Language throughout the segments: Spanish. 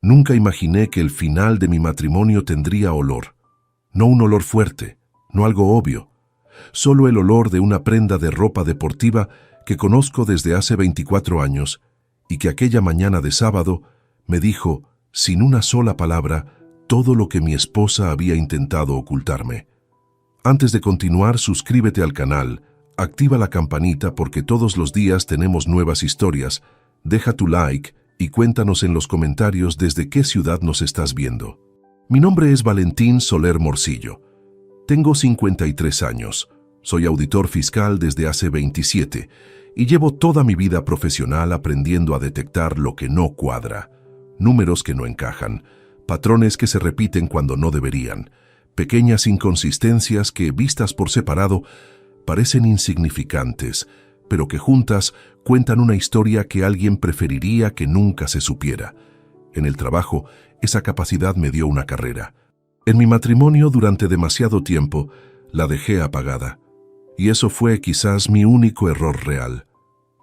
Nunca imaginé que el final de mi matrimonio tendría olor. No un olor fuerte, no algo obvio, solo el olor de una prenda de ropa deportiva que conozco desde hace 24 años y que aquella mañana de sábado me dijo, sin una sola palabra, todo lo que mi esposa había intentado ocultarme. Antes de continuar, suscríbete al canal, activa la campanita porque todos los días tenemos nuevas historias, deja tu like y cuéntanos en los comentarios desde qué ciudad nos estás viendo. Mi nombre es Valentín Soler Morcillo. Tengo 53 años, soy auditor fiscal desde hace 27 y llevo toda mi vida profesional aprendiendo a detectar lo que no cuadra, números que no encajan, patrones que se repiten cuando no deberían, pequeñas inconsistencias que, vistas por separado, parecen insignificantes, pero que juntas cuentan una historia que alguien preferiría que nunca se supiera. En el trabajo, esa capacidad me dio una carrera. En mi matrimonio, durante demasiado tiempo, la dejé apagada. Y eso fue quizás mi único error real.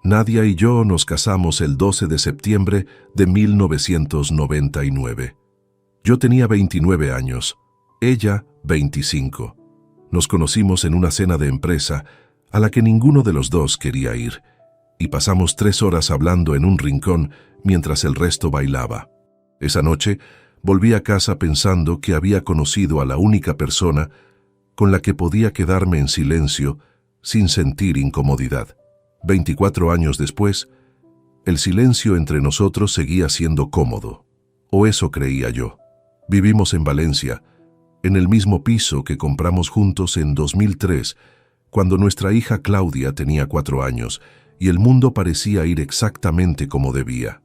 Nadia y yo nos casamos el 12 de septiembre de 1999. Yo tenía 29 años, ella 25. Nos conocimos en una cena de empresa a la que ninguno de los dos quería ir, y pasamos 3 horas hablando en un rincón mientras el resto bailaba. Esa noche volví a casa pensando que había conocido a la única persona con la que podía quedarme en silencio sin sentir incomodidad. 24 años después, el silencio entre nosotros seguía siendo cómodo, o eso creía yo. Vivimos en Valencia, en el mismo piso que compramos juntos en 2003, cuando nuestra hija Claudia tenía 4 años y el mundo parecía ir exactamente como debía.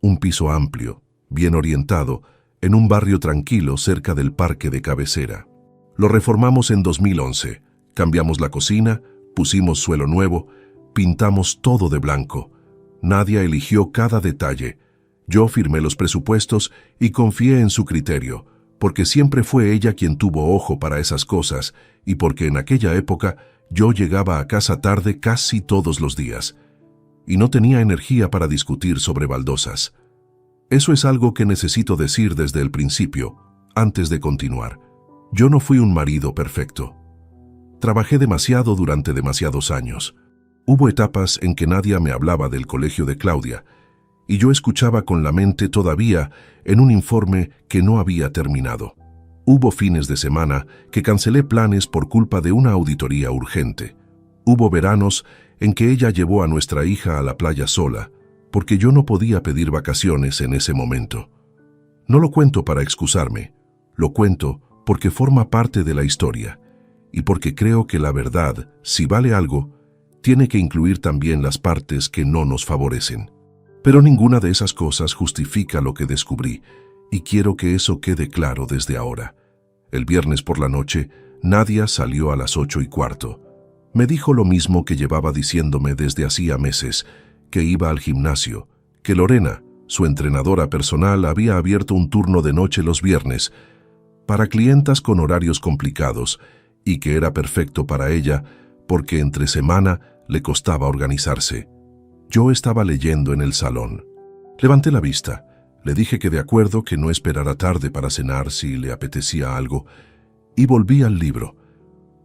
Un piso amplio, bien orientado, en un barrio tranquilo cerca del parque de cabecera. Lo reformamos en 2011, cambiamos la cocina, pusimos suelo nuevo, pintamos todo de blanco. Nadia eligió cada detalle. Yo firmé los presupuestos y confié en su criterio, porque siempre fue ella quien tuvo ojo para esas cosas y porque en aquella época yo llegaba a casa tarde casi todos los días y no tenía energía para discutir sobre baldosas. Eso es algo que necesito decir desde el principio, antes de continuar. Yo no fui un marido perfecto. Trabajé demasiado durante demasiados años. Hubo etapas en que Nadia me hablaba del colegio de Claudia y yo escuchaba con la mente todavía en un informe que no había terminado. Hubo fines de semana que cancelé planes por culpa de una auditoría urgente. Hubo veranos en que ella llevó a nuestra hija a la playa sola, porque yo no podía pedir vacaciones en ese momento. No lo cuento para excusarme, lo cuento porque forma parte de la historia y porque creo que la verdad, si vale algo, tiene que incluir también las partes que no nos favorecen. Pero ninguna de esas cosas justifica lo que descubrí, y quiero que eso quede claro desde ahora. El viernes por la noche, Nadia salió a las 8:15. Me dijo lo mismo que llevaba diciéndome desde hacía meses, que iba al gimnasio, que Lorena, su entrenadora personal, había abierto un turno de noche los viernes para clientas con horarios complicados y que era perfecto para ella porque entre semana le costaba organizarse. Yo estaba leyendo en el salón. Levanté la vista. Le dije que de acuerdo, que no esperara tarde para cenar si le apetecía algo, y volví al libro.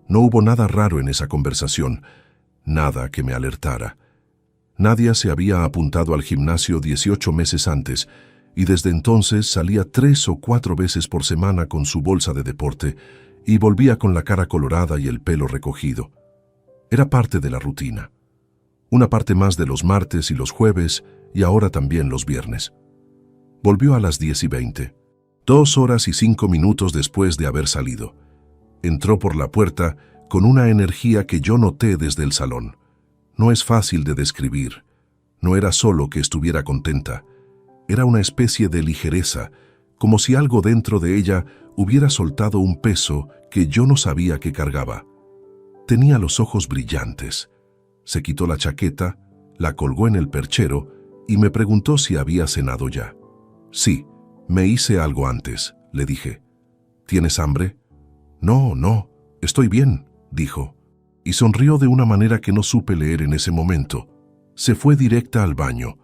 No hubo nada raro en esa conversación, nada que me alertara. Nadia se había apuntado al gimnasio 18 meses antes, y desde entonces salía 3 o 4 veces por semana con su bolsa de deporte, y volvía con la cara colorada y el pelo recogido. Era parte de la rutina. Una parte más de los martes y los jueves, y ahora también los viernes. Volvió a las 10:20, 2 horas y 5 minutos después de haber salido. Entró por la puerta con una energía que yo noté desde el salón. No es fácil de describir. No era solo que estuviera contenta. Era una especie de ligereza, como si algo dentro de ella hubiera soltado un peso que yo no sabía que cargaba. Tenía los ojos brillantes. Se quitó la chaqueta, la colgó en el perchero y me preguntó si había cenado ya. Sí, me hice algo antes, le dije. ¿Tienes hambre? No, estoy bien, dijo, y sonrió de una manera que no supe leer en ese momento. Se fue directa al baño.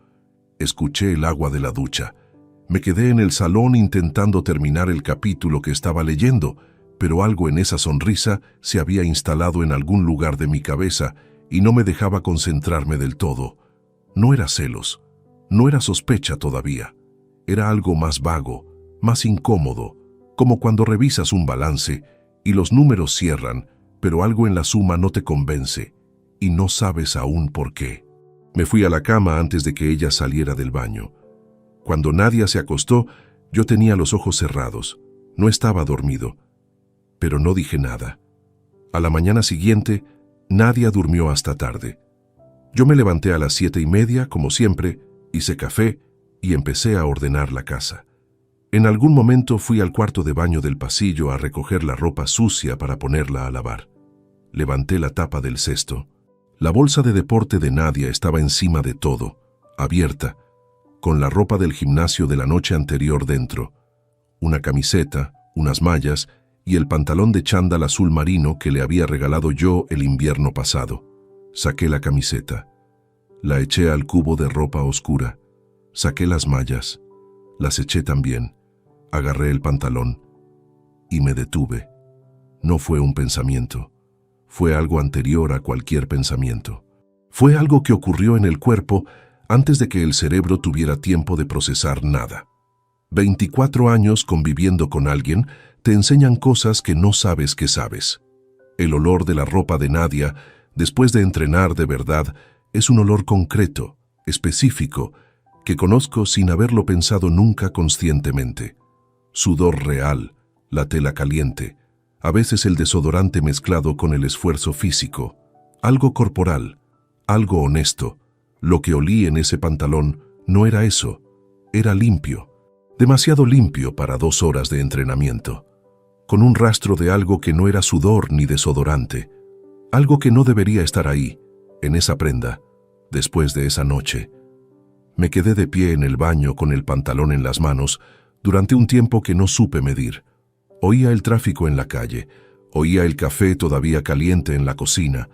Escuché el agua de la ducha. Me quedé en el salón intentando terminar el capítulo que estaba leyendo, pero algo en esa sonrisa se había instalado en algún lugar de mi cabeza y no me dejaba concentrarme del todo. No era celos, no era sospecha todavía. Era algo más vago, más incómodo, como cuando revisas un balance y los números cierran, pero algo en la suma no te convence y no sabes aún por qué. Me fui a la cama antes de que ella saliera del baño. Cuando Nadia se acostó, yo tenía los ojos cerrados. No estaba dormido, pero no dije nada. A la mañana siguiente, Nadia durmió hasta tarde. Yo me levanté a las 7:30, como siempre, hice café y empecé a ordenar la casa. En algún momento fui al cuarto de baño del pasillo a recoger la ropa sucia para ponerla a lavar. Levanté la tapa del cesto. La bolsa de deporte de Nadia estaba encima de todo, abierta, con la ropa del gimnasio de la noche anterior dentro, una camiseta, unas mallas y el pantalón de chándal azul marino que le había regalado yo el invierno pasado. Saqué la camiseta, la eché al cubo de ropa oscura, saqué las mallas, las eché también, agarré el pantalón y me detuve. No fue un pensamiento, fue algo anterior a cualquier pensamiento. Fue algo que ocurrió en el cuerpo antes de que el cerebro tuviera tiempo de procesar nada. 24 años conviviendo con alguien te enseñan cosas que no sabes que sabes. El olor de la ropa de Nadia, después de entrenar de verdad, es un olor concreto, específico, que conozco sin haberlo pensado nunca conscientemente. Sudor real, la tela caliente, a veces el desodorante mezclado con el esfuerzo físico, algo corporal, algo honesto. Lo que olí en ese pantalón no era eso, era limpio, demasiado limpio para 2 horas de entrenamiento, con un rastro de algo que no era sudor ni desodorante, algo que no debería estar ahí, en esa prenda, después de esa noche. Me quedé de pie en el baño con el pantalón en las manos durante un tiempo que no supe medir. Oía el tráfico en la calle, oía el café todavía caliente en la cocina,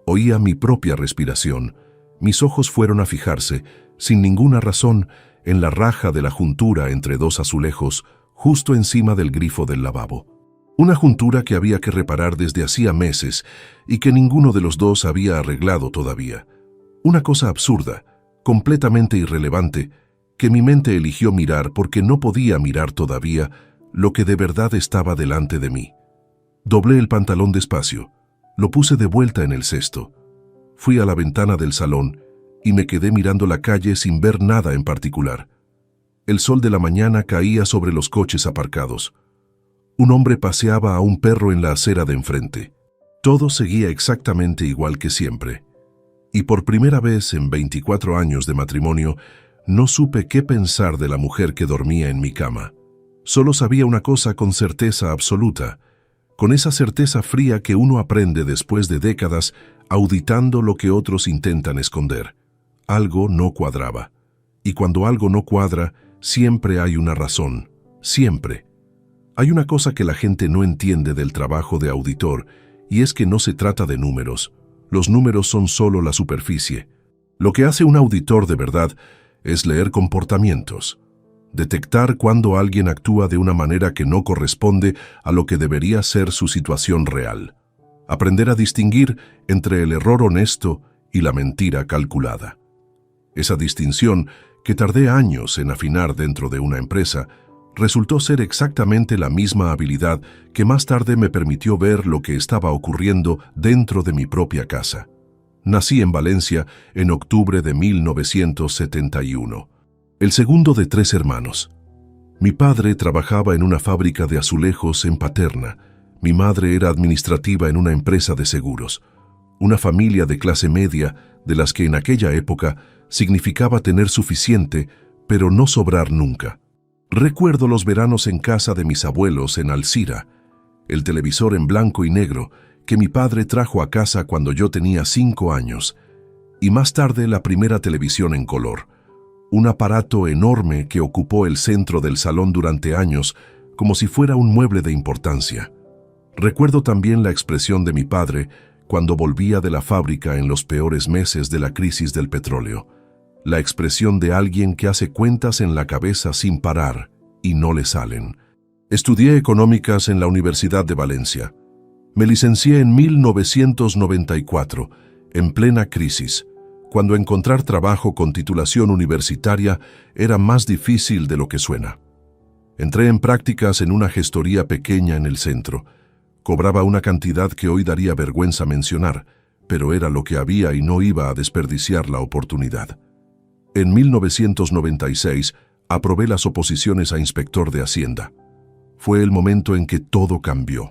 oía mi propia respiración. Mis ojos fueron a fijarse, sin ninguna razón, en la raja de la juntura entre 2 azulejos, justo encima del grifo del lavabo. Una juntura que había que reparar desde hacía meses y que ninguno de los dos había arreglado todavía. Una cosa absurda, completamente irrelevante, que mi mente eligió mirar porque no podía mirar todavía lo que de verdad estaba delante de mí. Doblé el pantalón despacio, lo puse de vuelta en el cesto. Fui a la ventana del salón y me quedé mirando la calle sin ver nada en particular. El sol de la mañana caía sobre los coches aparcados. Un hombre paseaba a un perro en la acera de enfrente. Todo seguía exactamente igual que siempre. Y por primera vez en 24 años de matrimonio, no supe qué pensar de la mujer que dormía en mi cama. Solo sabía una cosa con certeza absoluta, con esa certeza fría que uno aprende después de décadas auditando lo que otros intentan esconder. Algo no cuadraba. Y cuando algo no cuadra, siempre hay una razón. Siempre. Hay una cosa que la gente no entiende del trabajo de auditor, y es que no se trata de números. Los números son solo la superficie. Lo que hace un auditor de verdad es leer comportamientos. Detectar cuando alguien actúa de una manera que no corresponde a lo que debería ser su situación real. Aprender a distinguir entre el error honesto y la mentira calculada. Esa distinción, que tardé años en afinar dentro de una empresa, resultó ser exactamente la misma habilidad que más tarde me permitió ver lo que estaba ocurriendo dentro de mi propia casa. Nací en Valencia en octubre de 1971. El segundo de 3 hermanos. Mi padre trabajaba en una fábrica de azulejos en Paterna. Mi madre era administrativa en una empresa de seguros. Una familia de clase media, de las que en aquella época significaba tener suficiente, pero no sobrar nunca. Recuerdo los veranos en casa de mis abuelos en Alcira, el televisor en blanco y negro que mi padre trajo a casa cuando yo tenía 5 años, y más tarde la primera televisión en color. Un aparato enorme que ocupó el centro del salón durante años, como si fuera un mueble de importancia. Recuerdo también la expresión de mi padre cuando volvía de la fábrica en los peores meses de la crisis del petróleo. la expresión de alguien que hace cuentas en la cabeza sin parar y no le salen. Estudié económicas en la Universidad de Valencia. Me licencié en 1994, en plena crisis, cuando encontrar trabajo con titulación universitaria era más difícil de lo que suena. Entré en prácticas en una gestoría pequeña en el centro. Cobraba una cantidad que hoy daría vergüenza mencionar, pero era lo que había y no iba a desperdiciar la oportunidad. En 1996 aprobé las oposiciones a inspector de Hacienda. Fue el momento en que todo cambió.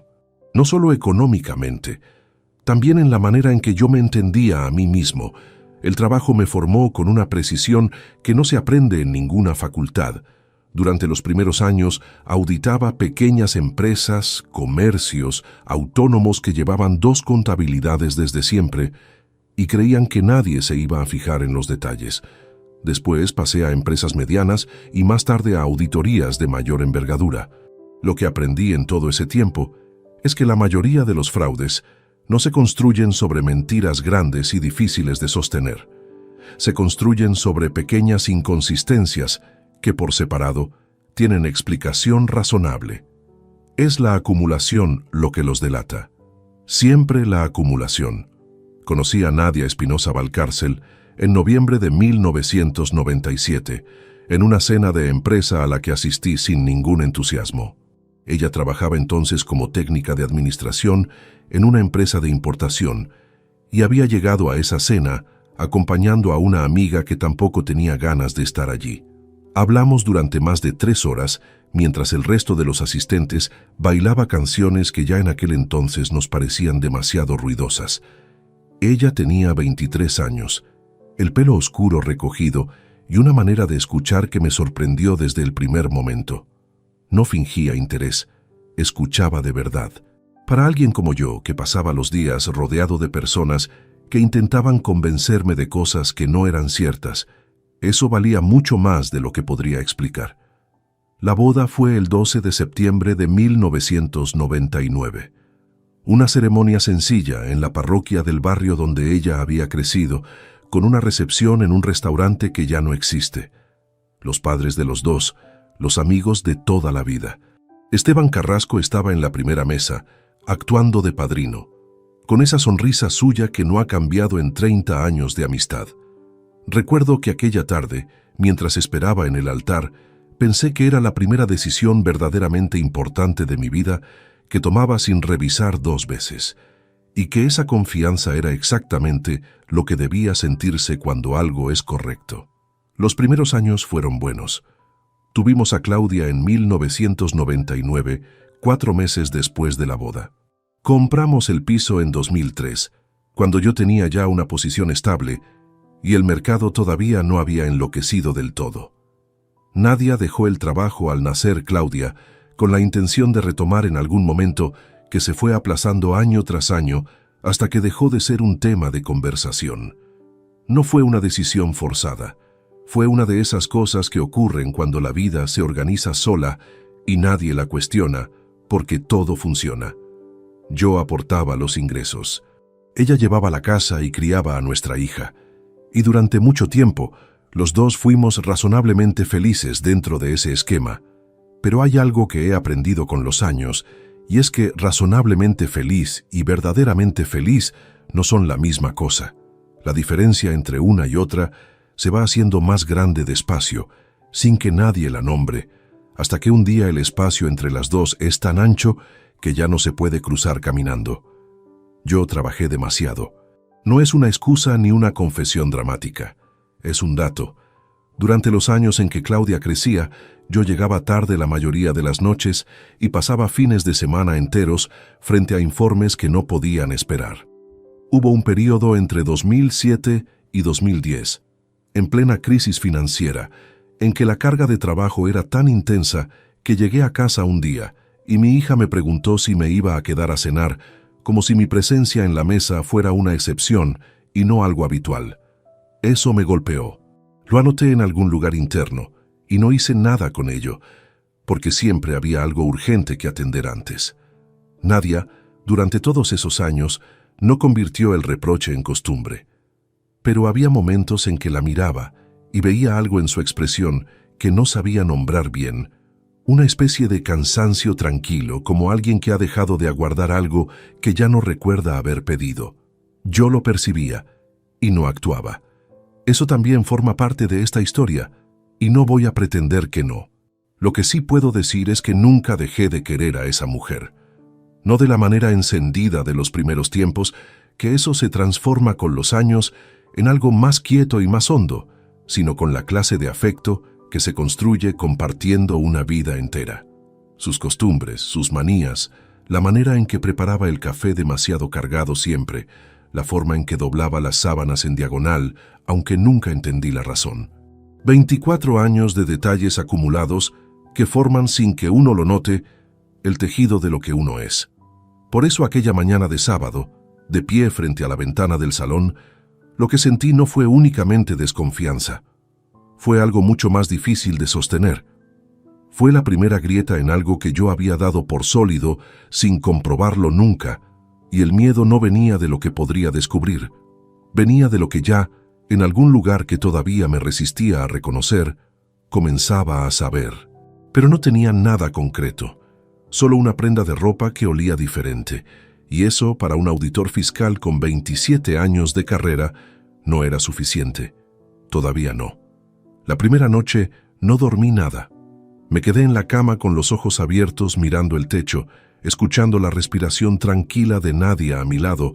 No solo económicamente, también en la manera en que yo me entendía a mí mismo. El trabajo me formó con una precisión que no se aprende en ninguna facultad. Durante los primeros años auditaba pequeñas empresas, comercios, autónomos que llevaban 2 contabilidades desde siempre y creían que nadie se iba a fijar en los detalles. Después pasé a empresas medianas y más tarde a auditorías de mayor envergadura. Lo que aprendí en todo ese tiempo es que la mayoría de los fraudes no se construyen sobre mentiras grandes y difíciles de sostener. Se construyen sobre pequeñas inconsistencias que por separado tienen explicación razonable. Es la acumulación lo que los delata. Siempre la acumulación. Conocí a Nadia Espinosa Valcárcel en noviembre de 1997, en una cena de empresa a la que asistí sin ningún entusiasmo. Ella trabajaba entonces como técnica de administración en una empresa de importación y había llegado a esa cena acompañando a una amiga que tampoco tenía ganas de estar allí. Hablamos durante más de 3 horas mientras el resto de los asistentes bailaba canciones que ya en aquel entonces nos parecían demasiado ruidosas. Ella tenía 23 años, el pelo oscuro recogido y una manera de escuchar que me sorprendió desde el primer momento. No fingía interés, escuchaba de verdad. Para alguien como yo, que pasaba los días rodeado de personas que intentaban convencerme de cosas que no eran ciertas, eso valía mucho más de lo que podría explicar. La boda fue el 12 de septiembre de 1999. Una ceremonia sencilla en la parroquia del barrio donde ella había crecido, con una recepción en un restaurante que ya no existe. Los padres de los dos, los amigos de toda la vida. Esteban Carrasco estaba en la primera mesa, actuando de padrino, con esa sonrisa suya que no ha cambiado en 30 años de amistad. Recuerdo que aquella tarde, mientras esperaba en el altar, pensé que era la primera decisión verdaderamente importante de mi vida que tomaba sin revisar 2 veces, y que esa confianza era exactamente lo que debía sentirse cuando algo es correcto. Los primeros años fueron buenos. Tuvimos a Claudia en 1999, 4 meses después de la boda. Compramos el piso en 2003, cuando yo tenía ya una posición estable y el mercado todavía no había enloquecido del todo. Nadia dejó el trabajo al nacer Claudia, con la intención de retomar en algún momento que se fue aplazando año tras año hasta que dejó de ser un tema de conversación. No fue una decisión forzada. Fue una de esas cosas que ocurren cuando la vida se organiza sola y nadie la cuestiona, porque todo funciona. Yo aportaba los ingresos. Ella llevaba la casa y criaba a nuestra hija. Y durante mucho tiempo, los dos fuimos razonablemente felices dentro de ese esquema. Pero hay algo que he aprendido con los años, y es que razonablemente feliz y verdaderamente feliz no son la misma cosa. La diferencia entre una y otra se va haciendo más grande despacio, sin que nadie la nombre, hasta que un día el espacio entre las dos es tan ancho que ya no se puede cruzar caminando. Yo trabajé demasiado. No es una excusa ni una confesión dramática. Es un dato. Durante los años en que Claudia crecía, yo llegaba tarde la mayoría de las noches y pasaba fines de semana enteros frente a informes que no podían esperar. Hubo un periodo entre 2007 y 2010, en plena crisis financiera, en que la carga de trabajo era tan intensa que llegué a casa un día y mi hija me preguntó si me iba a quedar a cenar, como si mi presencia en la mesa fuera una excepción y no algo habitual. Eso me golpeó. Lo anoté en algún lugar interno y no hice nada con ello, porque siempre había algo urgente que atender antes. Nadia, durante todos esos años, no convirtió el reproche en costumbre. Pero había momentos en que la miraba y veía algo en su expresión que no sabía nombrar bien, una especie de cansancio tranquilo, como alguien que ha dejado de aguardar algo que ya no recuerda haber pedido. Yo lo percibía y no actuaba. Eso también forma parte de esta historia, y no voy a pretender que no. Lo que sí puedo decir es que nunca dejé de querer a esa mujer. No de la manera encendida de los primeros tiempos, que eso se transforma con los años en algo más quieto y más hondo, sino con la clase de afecto que se construye compartiendo una vida entera. Sus costumbres, sus manías, la manera en que preparaba el café demasiado cargado siempre, la forma en que doblaba las sábanas en diagonal, aunque nunca entendí la razón. 24 años de detalles acumulados que forman, sin que uno lo note, el tejido de lo que uno es. Por eso aquella mañana de sábado, de pie frente a la ventana del salón, lo que sentí no fue únicamente desconfianza. Fue algo mucho más difícil de sostener. Fue la primera grieta en algo que yo había dado por sólido sin comprobarlo nunca, y el miedo no venía de lo que podría descubrir. Venía de lo que ya, en algún lugar que todavía me resistía a reconocer, comenzaba a saber. Pero no tenía nada concreto, solo una prenda de ropa que olía diferente, y eso para un auditor fiscal con 27 años de carrera no era suficiente. Todavía no. La primera noche no dormí nada. Me quedé en la cama con los ojos abiertos mirando el techo, escuchando la respiración tranquila de Nadia a mi lado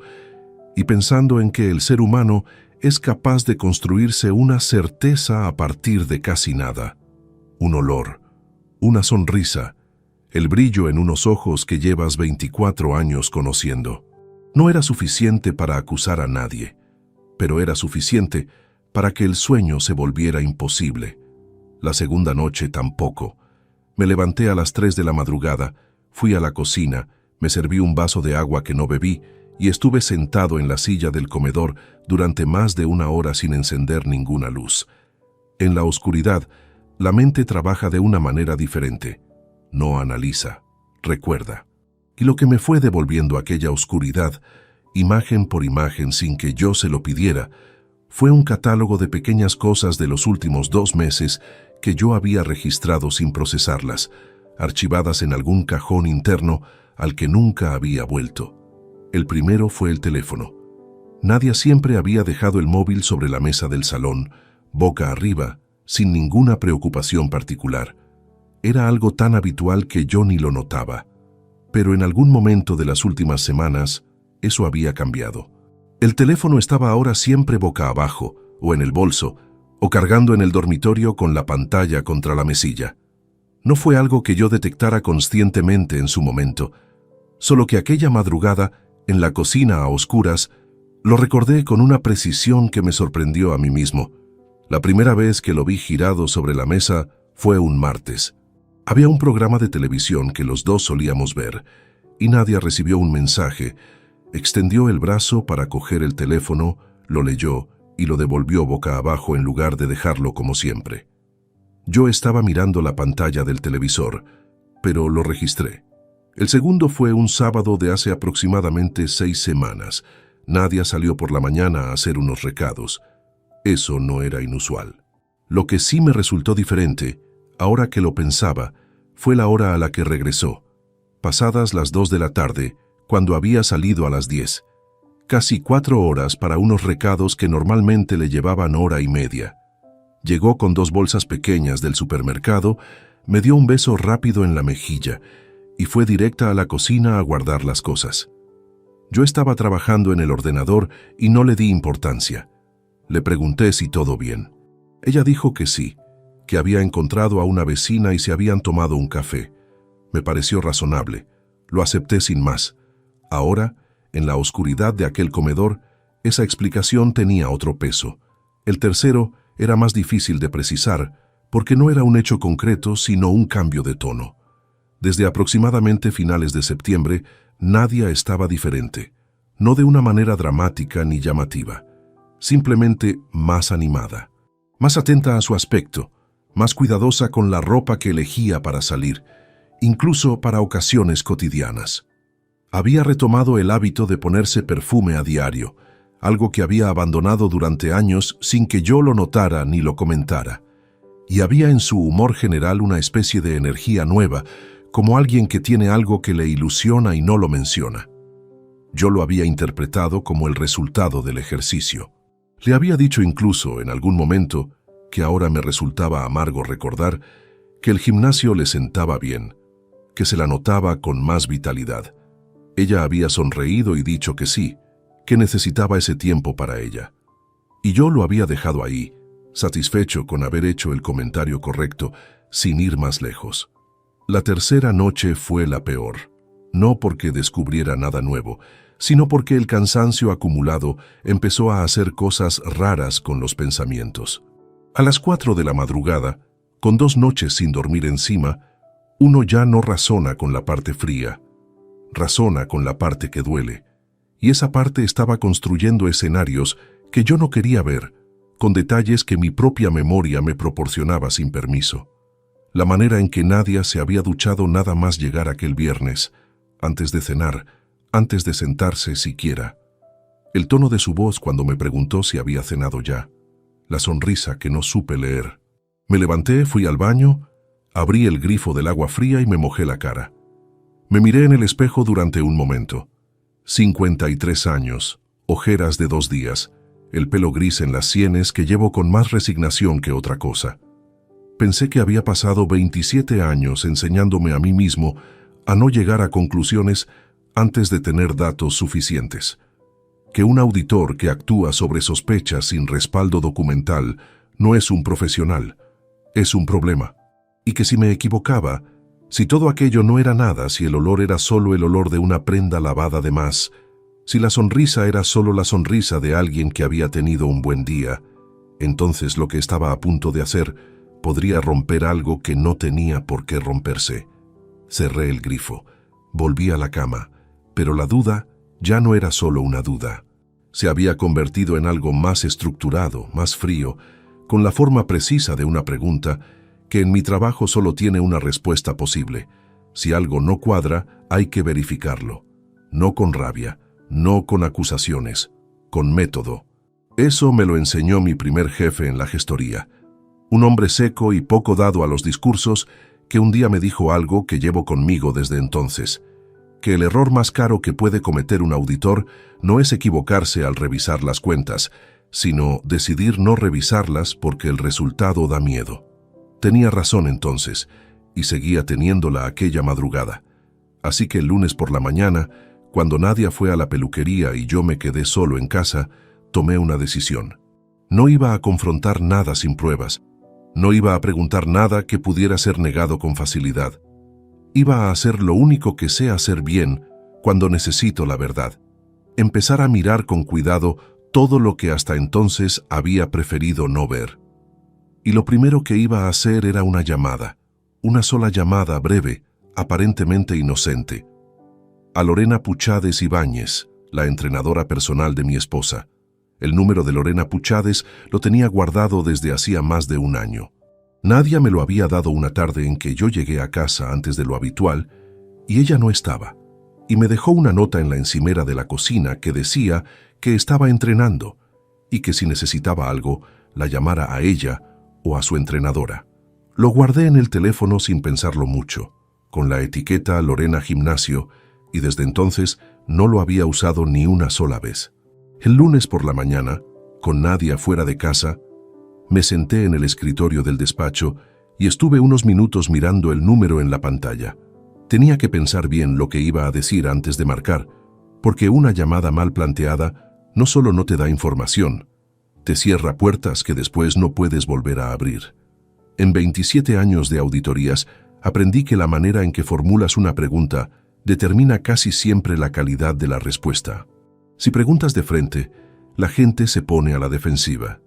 y pensando en que el ser humano es capaz de construirse una certeza a partir de casi nada. Un olor, una sonrisa, el brillo en unos ojos que llevas 24 años conociendo. No era suficiente para acusar a nadie, pero era suficiente para que el sueño se volviera imposible. La segunda noche tampoco. Me levanté a las 3 de la madrugada, fui a la cocina, me serví un vaso de agua que no bebí y estuve sentado en la silla del comedor durante más de 1 hora sin encender ninguna luz. En la oscuridad, la mente trabaja de una manera diferente. No analiza, recuerda. Y lo que me fue devolviendo aquella oscuridad, imagen por imagen sin que yo se lo pidiera, fue un catálogo de pequeñas cosas de los últimos 2 meses que yo había registrado sin procesarlas, archivadas en algún cajón interno al que nunca había vuelto. El primero fue el teléfono. Nadia siempre había dejado el móvil sobre la mesa del salón, boca arriba, sin ninguna preocupación particular. Era algo tan habitual que yo ni lo notaba. Pero en algún momento de las últimas semanas, eso había cambiado. El teléfono estaba ahora siempre boca abajo, o en el bolso, o cargando en el dormitorio con la pantalla contra la mesilla. No fue algo que yo detectara conscientemente en su momento, solo que aquella madrugada, en la cocina a oscuras, lo recordé con una precisión que me sorprendió a mí mismo. La primera vez que lo vi girado sobre la mesa fue un martes. Había un programa de televisión que los dos solíamos ver, y Nadia recibió un mensaje. Extendió el brazo para coger el teléfono, lo leyó y lo devolvió boca abajo en lugar de dejarlo como siempre. Yo estaba mirando la pantalla del televisor, pero lo registré. El segundo fue un sábado de hace aproximadamente 6 semanas. Nadia salió por la mañana a hacer unos recados. Eso no era inusual. Lo que sí me resultó diferente, ahora que lo pensaba, fue la hora a la que regresó. Pasadas las 2 de la tarde, cuando había salido a las 10. Casi 4 horas para unos recados que normalmente le llevaban 1 hora y media. Llegó con 2 bolsas pequeñas del supermercado, me dio un beso rápido en la mejilla y fue directa a la cocina a guardar las cosas. Yo estaba trabajando en el ordenador y no le di importancia. Le pregunté si todo bien. Ella dijo que sí, que había encontrado a una vecina y se habían tomado un café. Me pareció razonable. Lo acepté sin más. Ahora, en la oscuridad de aquel comedor, esa explicación tenía otro peso. El tercero era más difícil de precisar, porque no era un hecho concreto, sino un cambio de tono. Desde aproximadamente finales de septiembre, Nadia estaba diferente. No de una manera dramática ni llamativa, simplemente más animada, más atenta a su aspecto, más cuidadosa con la ropa que elegía para salir, incluso para ocasiones cotidianas. Había retomado el hábito de ponerse perfume a diario, algo que había abandonado durante años sin que yo lo notara ni lo comentara. Y había en su humor general una especie de energía nueva, como alguien que tiene algo que le ilusiona y no lo menciona. Yo lo había interpretado como el resultado del ejercicio. Le había dicho incluso, en algún momento, que ahora me resultaba amargo recordar, que el gimnasio le sentaba bien, que se la notaba con más vitalidad. Ella había sonreído y dicho que sí, que necesitaba ese tiempo para ella. Y yo lo había dejado ahí, satisfecho con haber hecho el comentario correcto, sin ir más lejos. La tercera noche fue la peor, no porque descubriera nada nuevo, sino porque el cansancio acumulado empezó a hacer cosas raras con los pensamientos. A las 4 de la madrugada, con 2 noches sin dormir encima, uno ya no razona con la parte fría, razona con la parte que duele, y esa parte estaba construyendo escenarios que yo no quería ver, con detalles que mi propia memoria me proporcionaba sin permiso. La manera en que Nadia se había duchado nada más llegar aquel viernes, antes de cenar, antes de sentarse siquiera. El tono de su voz cuando me preguntó si había cenado ya. La sonrisa que no supe leer. Me levanté, fui al baño, abrí el grifo del agua fría y me mojé la cara. Me miré en el espejo durante un momento. 53 años, ojeras de 2 días, el pelo gris en las sienes que llevo con más resignación que otra cosa. Pensé que había pasado 27 años enseñándome a mí mismo a no llegar a conclusiones antes de tener datos suficientes. Que un auditor que actúa sobre sospechas sin respaldo documental no es un profesional, es un problema. Y que si me equivocaba, si todo aquello no era nada, si el olor era solo el olor de una prenda lavada de más, si la sonrisa era solo la sonrisa de alguien que había tenido un buen día, entonces lo que estaba a punto de hacer podría romper algo que no tenía por qué romperse. Cerré el grifo, volví a la cama, pero la duda ya no era solo una duda. Se había convertido en algo más estructurado, más frío, con la forma precisa de una pregunta que en mi trabajo solo tiene una respuesta posible. Si algo no cuadra, hay que verificarlo. No con rabia, no con acusaciones, con método. Eso me lo enseñó mi primer jefe en la gestoría. Un hombre seco y poco dado a los discursos que un día me dijo algo que llevo conmigo desde entonces, que el error más caro que puede cometer un auditor no es equivocarse al revisar las cuentas, sino decidir no revisarlas porque el resultado da miedo. Tenía razón entonces, y seguía teniéndola aquella madrugada. Así que el lunes por la mañana, cuando Nadia fue a la peluquería y yo me quedé solo en casa, tomé una decisión. No iba a confrontar nada sin pruebas. No iba a preguntar nada que pudiera ser negado con facilidad. Iba a hacer lo único que sé hacer bien cuando necesito la verdad. Empezar a mirar con cuidado todo lo que hasta entonces había preferido no ver. Y lo primero que iba a hacer era una llamada, una sola llamada breve, aparentemente inocente, a Lorena Puchades Ibáñez, la entrenadora personal de mi esposa. El número de Lorena Puchades lo tenía guardado desde hacía más de un año. Nadia me lo había dado una tarde en que yo llegué a casa antes de lo habitual y ella no estaba, y me dejó una nota en la encimera de la cocina que decía que estaba entrenando y que si necesitaba algo, la llamara a ella o a su entrenadora. Lo guardé en el teléfono sin pensarlo mucho, con la etiqueta Lorena Gimnasio, y desde entonces no lo había usado ni una sola vez. El lunes por la mañana, con Nadia fuera de casa, me senté en el escritorio del despacho y estuve unos minutos mirando el número en la pantalla. Tenía que pensar bien lo que iba a decir antes de marcar, porque una llamada mal planteada no solo no te da información, te cierra puertas que después no puedes volver a abrir. En 27 años de auditorías, aprendí que la manera en que formulas una pregunta determina casi siempre la calidad de la respuesta. Si preguntas de frente, la gente se pone a la defensiva.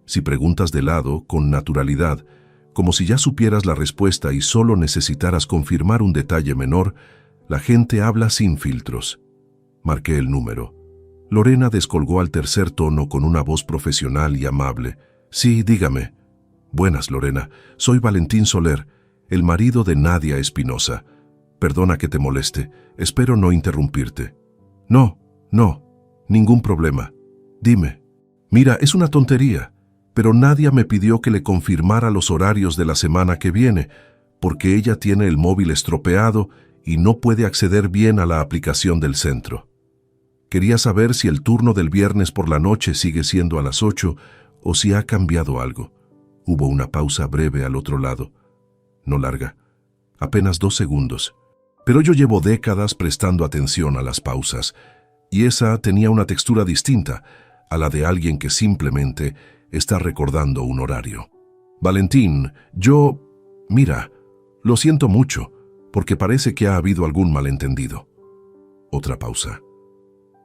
Si preguntas de lado, con naturalidad, como si ya supieras la respuesta y solo necesitaras confirmar un detalle menor, la gente habla sin filtros. Marqué el número. Lorena descolgó al tercer tono con una voz profesional y amable. Sí, dígame. Buenas, Lorena. Soy Valentín Soler, el marido de Nadia Espinosa. Perdona que te moleste. Espero no interrumpirte. No, ningún problema. Dime. Mira, es una tontería, pero Nadia me pidió que le confirmara los horarios de la semana que viene, porque ella tiene el móvil estropeado y no puede acceder bien a la aplicación del centro. Quería saber si el turno del viernes por la noche sigue siendo a las 8 o si ha cambiado algo. Hubo una pausa breve al otro lado. No larga, apenas 2 segundos. Pero yo llevo décadas prestando atención a las pausas, y esa tenía una textura distinta a la de alguien que simplemente está recordando un horario. Valentín, mira, lo siento mucho, porque parece que ha habido algún malentendido. Otra pausa.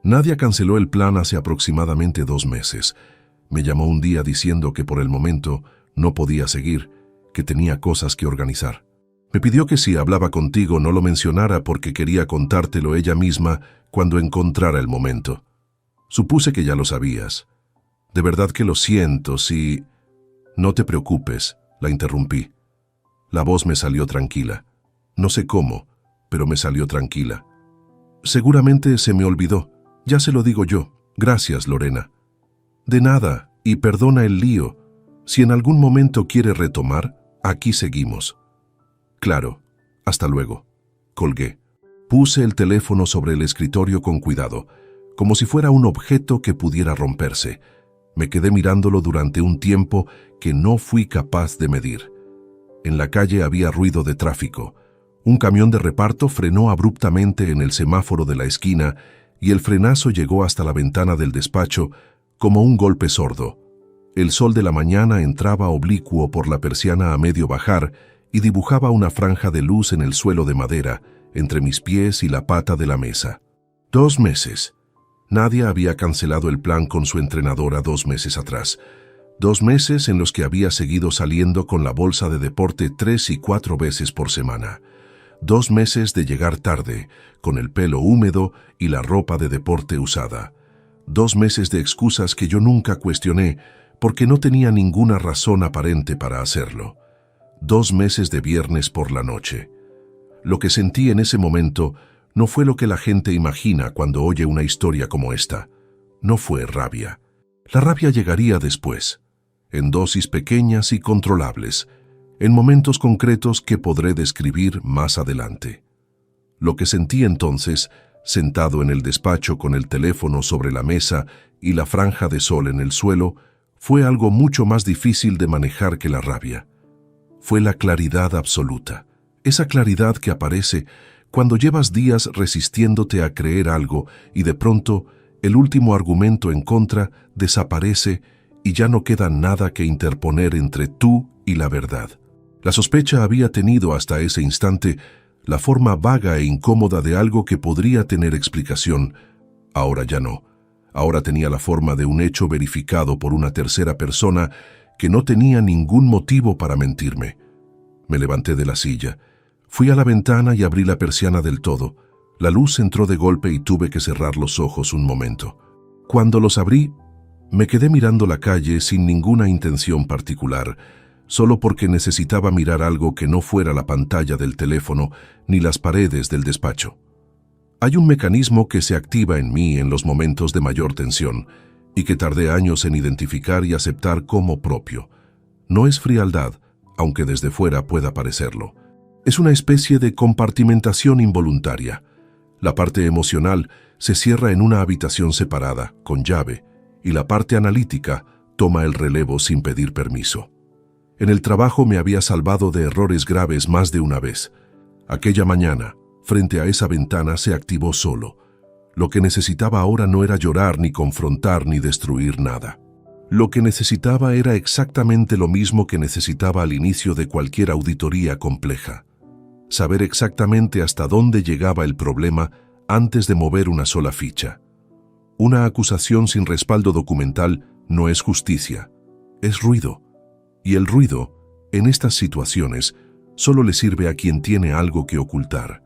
Nadia canceló el plan hace aproximadamente 2 meses. Me llamó un día diciendo que por el momento no podía seguir, que tenía cosas que organizar. Me pidió que si hablaba contigo no lo mencionara porque quería contártelo ella misma cuando encontrara el momento. Supuse que ya lo sabías. De verdad que lo siento, si... No te preocupes, la interrumpí. La voz me salió tranquila. No sé cómo, pero me salió tranquila. Seguramente se me olvidó. Ya se lo digo yo. Gracias, Lorena. De nada, y perdona el lío. Si en algún momento quiere retomar, aquí seguimos. Claro. Hasta luego. Colgué. Puse el teléfono sobre el escritorio con cuidado, como si fuera un objeto que pudiera romperse. Me quedé mirándolo durante un tiempo que no fui capaz de medir. En la calle había ruido de tráfico. Un camión de reparto frenó abruptamente en el semáforo de la esquina y el frenazo llegó hasta la ventana del despacho como un golpe sordo. El sol de la mañana entraba oblicuo por la persiana a medio bajar y dibujaba una franja de luz en el suelo de madera, entre mis pies y la pata de la mesa. 2 meses. Nadia había cancelado el plan con su entrenadora 2 meses atrás. 2 meses en los que había seguido saliendo con la bolsa de deporte 3 y 4 veces por semana. 2 meses de llegar tarde, con el pelo húmedo y la ropa de deporte usada. 2 meses de excusas que yo nunca cuestioné porque no tenía ninguna razón aparente para hacerlo. 2 meses de viernes por la noche. Lo que sentí en ese momento no fue lo que la gente imagina cuando oye una historia como esta. No fue rabia. La rabia llegaría después, en dosis pequeñas y controlables, en momentos concretos que podré describir más adelante. Lo que sentí entonces, sentado en el despacho con el teléfono sobre la mesa y la franja de sol en el suelo, fue algo mucho más difícil de manejar que la rabia. Fue la claridad absoluta, esa claridad que aparece cuando llevas días resistiéndote a creer algo y de pronto el último argumento en contra desaparece y ya no queda nada que interponer entre tú y la verdad. La sospecha había tenido hasta ese instante la forma vaga e incómoda de algo que podría tener explicación. Ahora ya no. Ahora tenía la forma de un hecho verificado por una tercera persona que no tenía ningún motivo para mentirme. Me levanté de la silla. Fui a la ventana y abrí la persiana del todo. La luz entró de golpe y tuve que cerrar los ojos un momento. Cuando los abrí, me quedé mirando la calle sin ninguna intención particular, solo porque necesitaba mirar algo que no fuera la pantalla del teléfono ni las paredes del despacho. Hay un mecanismo que se activa en mí en los momentos de mayor tensión y que tardé años en identificar y aceptar como propio. No es frialdad, aunque desde fuera pueda parecerlo. Es una especie de compartimentación involuntaria. La parte emocional se cierra en una habitación separada, con llave, y la parte analítica toma el relevo sin pedir permiso. En el trabajo me había salvado de errores graves más de una vez. Aquella mañana, frente a esa ventana, se activó solo. Lo que necesitaba ahora no era llorar, ni confrontar, ni destruir nada. Lo que necesitaba era exactamente lo mismo que necesitaba al inicio de cualquier auditoría compleja. Saber exactamente hasta dónde llegaba el problema antes de mover una sola ficha. Una acusación sin respaldo documental no es justicia, es ruido. Y el ruido, en estas situaciones, solo le sirve a quien tiene algo que ocultar.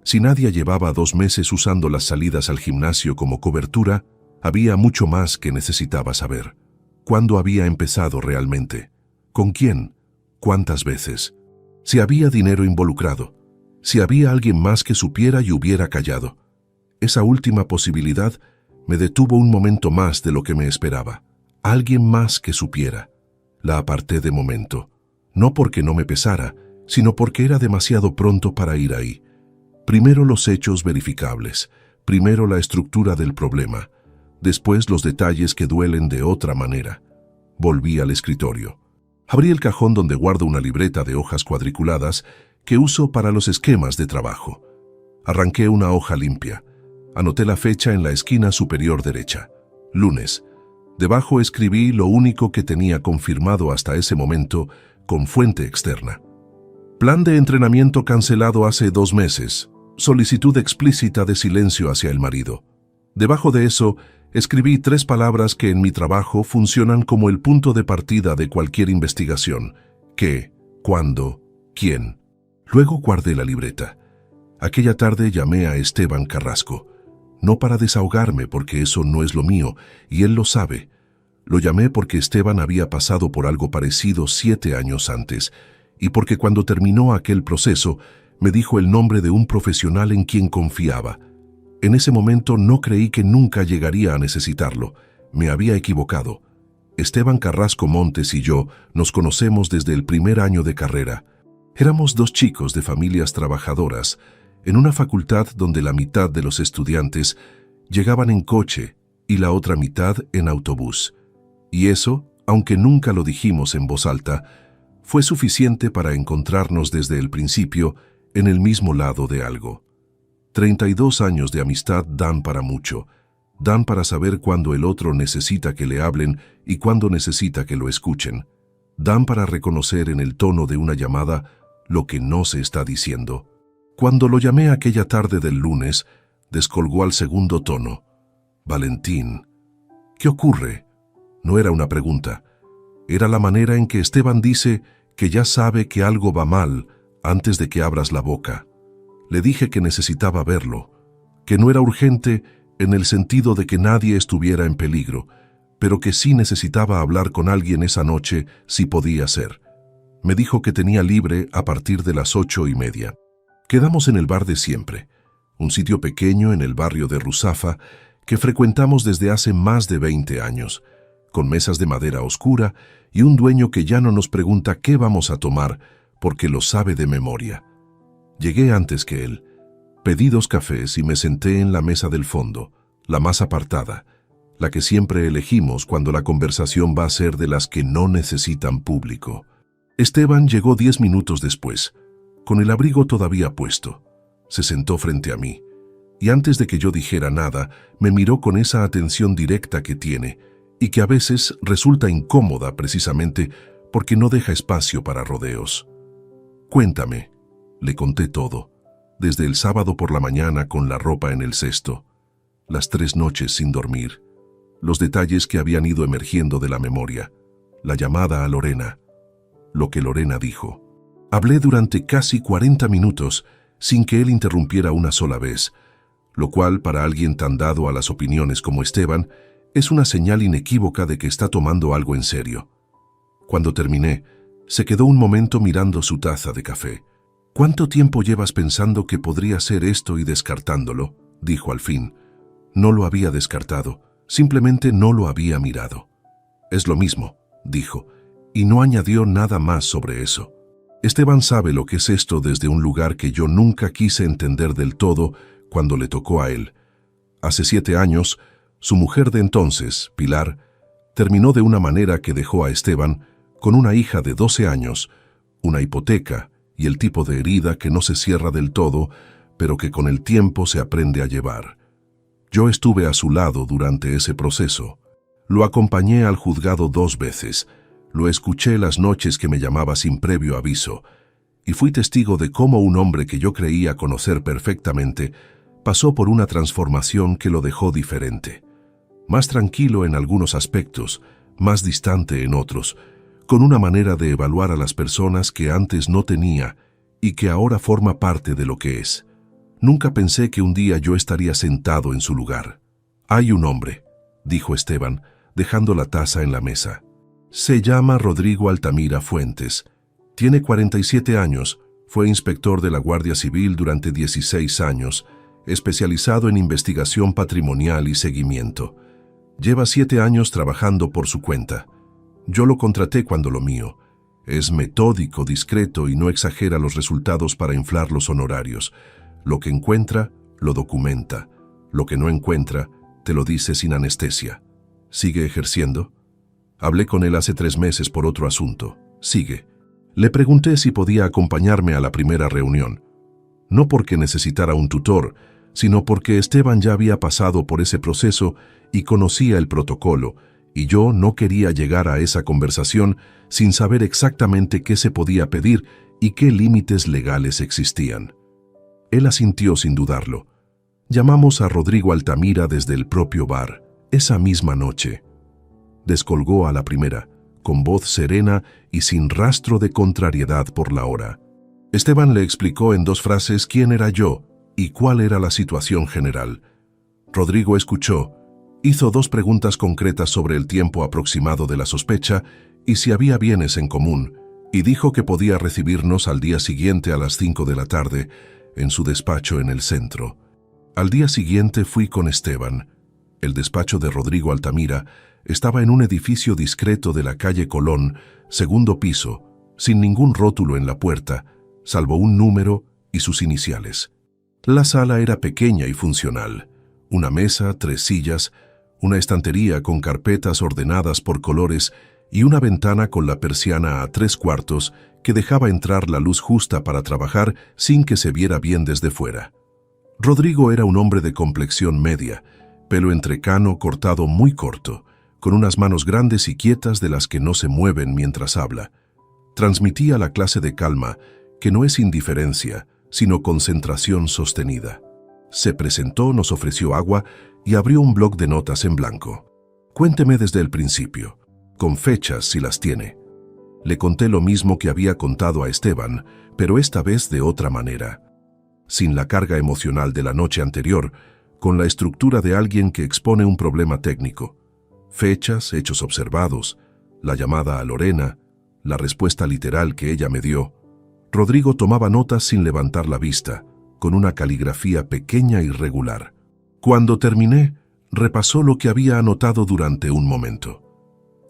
Si Nadia llevaba 2 meses usando las salidas al gimnasio como cobertura, había mucho más que necesitaba saber. ¿Cuándo había empezado realmente? ¿Con quién? ¿Cuántas veces? Si había dinero involucrado, si había alguien más que supiera y hubiera callado. Esa última posibilidad Me detuvo un momento más de lo que me esperaba. Alguien más que supiera. La aparté de momento. No porque no me pesara, sino porque era demasiado pronto para ir ahí. Primero los hechos verificables, primero la estructura del problema, después los detalles que duelen de otra manera. Volví al escritorio. Abrí el cajón donde guardo una libreta de hojas cuadriculadas que uso para los esquemas de trabajo. Arranqué una hoja limpia. Anoté la fecha en la esquina superior derecha. Lunes. Debajo escribí lo único que tenía confirmado hasta ese momento con fuente externa. Plan de entrenamiento cancelado hace 2 meses. Solicitud explícita de silencio hacia el marido. Debajo de eso, escribí 3 palabras que en mi trabajo funcionan como el punto de partida de cualquier investigación. ¿Qué? ¿Cuándo? ¿Quién? Luego guardé la libreta. Aquella tarde llamé a Esteban Carrasco. No para desahogarme, porque eso no es lo mío, y él lo sabe. Lo llamé porque Esteban había pasado por algo parecido 7 años antes, y porque cuando terminó aquel proceso, me dijo el nombre de un profesional en quien confiaba. En ese momento no creí que nunca llegaría a necesitarlo. Me había equivocado. Esteban Carrasco Montes y yo nos conocemos desde el primer año de carrera. Éramos 2 chicos de familias trabajadoras, en una facultad donde la mitad de los estudiantes llegaban en coche y la otra mitad en autobús. Y eso, aunque nunca lo dijimos en voz alta, fue suficiente para encontrarnos desde el principio en el mismo lado de algo. 32 años de amistad dan para mucho. Dan para saber cuándo el otro necesita que le hablen y cuándo necesita que lo escuchen. Dan para reconocer en el tono de una llamada lo que no se está diciendo. Cuando lo llamé aquella tarde del lunes, descolgó al segundo tono. Valentín. ¿Qué ocurre? No era una pregunta. Era la manera en que Esteban dice que ya sabe que algo va mal antes de que abras la boca. Le dije que necesitaba verlo, que no era urgente en el sentido de que nadie estuviera en peligro, pero que sí necesitaba hablar con alguien esa noche si podía ser. Me dijo que tenía libre a partir de las 8:30. Quedamos en el bar de siempre, un sitio pequeño en el barrio de Ruzafa que frecuentamos desde hace más de 20 años, con mesas de madera oscura y un dueño que ya no nos pregunta qué vamos a tomar porque lo sabe de memoria. Llegué antes que él. Pedí 2 cafés y me senté en la mesa del fondo, la más apartada, la que siempre elegimos cuando la conversación va a ser de las que no necesitan público. Esteban llegó 10 minutos después, con el abrigo todavía puesto. Se sentó frente a mí, y antes de que yo dijera nada, me miró con esa atención directa que tiene, y que a veces resulta incómoda precisamente porque no deja espacio para rodeos. Cuéntame, le conté todo, desde el sábado por la mañana con la ropa en el cesto, las 3 noches sin dormir, los detalles que habían ido emergiendo de la memoria, la llamada a Lorena, lo que Lorena dijo. Hablé durante casi 40 minutos sin que él interrumpiera una sola vez, lo cual para alguien tan dado a las opiniones como Esteban es una señal inequívoca de que está tomando algo en serio. Cuando terminé, se quedó un momento mirando su taza de café. «¿Cuánto tiempo llevas pensando que podría ser esto y descartándolo?», dijo al fin. No lo había descartado, simplemente no lo había mirado. «Es lo mismo», dijo, y no añadió nada más sobre eso. Esteban sabe lo que es esto desde un lugar que yo nunca quise entender del todo cuando le tocó a él. Hace 7 años, su mujer de entonces, Pilar, terminó de una manera que dejó a Esteban con una hija de 12 años, una hipoteca y el tipo de herida que no se cierra del todo, pero que con el tiempo se aprende a llevar. Yo estuve a su lado durante ese proceso. Lo acompañé al juzgado 2 veces, lo escuché las noches que me llamaba sin previo aviso, y fui testigo de cómo un hombre que yo creía conocer perfectamente pasó por una transformación que lo dejó diferente. Más tranquilo en algunos aspectos, más distante en otros, con una manera de evaluar a las personas que antes no tenía y que ahora forma parte de lo que es. Nunca pensé que un día yo estaría sentado en su lugar. «Hay un hombre», dijo Esteban, dejando la taza en la mesa. «Se llama Rodrigo Altamira Fuentes. Tiene 47 años, fue inspector de la Guardia Civil durante 16 años, especializado en investigación patrimonial y seguimiento. Lleva 7 años trabajando por su cuenta. Yo lo contraté cuando lo mío. Es metódico, discreto y no exagera los resultados para inflar los honorarios. Lo que encuentra, lo documenta. Lo que no encuentra, te lo dice sin anestesia. ¿Sigue ejerciendo? Hablé con él hace 3 meses por otro asunto. Sigue. Le pregunté si podía acompañarme a la primera reunión. No porque necesitara un tutor, sino porque Esteban ya había pasado por ese proceso y conocía el protocolo, y yo no quería llegar a esa conversación sin saber exactamente qué se podía pedir y qué límites legales existían. Él asintió sin dudarlo. Llamamos a Rodrigo Altamira desde el propio bar, esa misma noche. Descolgó a la primera, con voz serena y sin rastro de contrariedad por la hora. Esteban le explicó en 2 frases quién era yo y cuál era la situación general. Rodrigo escuchó, hizo 2 preguntas concretas sobre el tiempo aproximado de la sospecha y si había bienes en común, y dijo que podía recibirnos al día siguiente a las 5 de la tarde, en su despacho en el centro. Al día siguiente fui con Esteban. El despacho de Rodrigo Altamira estaba en un edificio discreto de la calle Colón, 2º piso, sin ningún rótulo en la puerta, salvo un número y sus iniciales. La sala era pequeña y funcional. Una mesa, 3 sillas, una estantería con carpetas ordenadas por colores y una ventana con la persiana a 3/4 que dejaba entrar la luz justa para trabajar sin que se viera bien desde fuera. Rodrigo era un hombre de complexión media, pelo entrecano cortado muy corto, con unas manos grandes y quietas de las que no se mueven mientras habla. Transmitía la clase de calma, que no es indiferencia, sino concentración sostenida. Se presentó, nos ofreció agua y abrió un bloc de notas en blanco. Cuénteme desde el principio, con fechas si las tiene. Le conté lo mismo que había contado a Esteban, pero esta vez de otra manera. Sin la carga emocional de la noche anterior, con la estructura de alguien que expone un problema técnico. Fechas, hechos observados, la llamada a Lorena, la respuesta literal que ella me dio. Rodrigo tomaba notas sin levantar la vista, con una caligrafía pequeña y regular. Cuando terminé, repasó lo que había anotado durante un momento.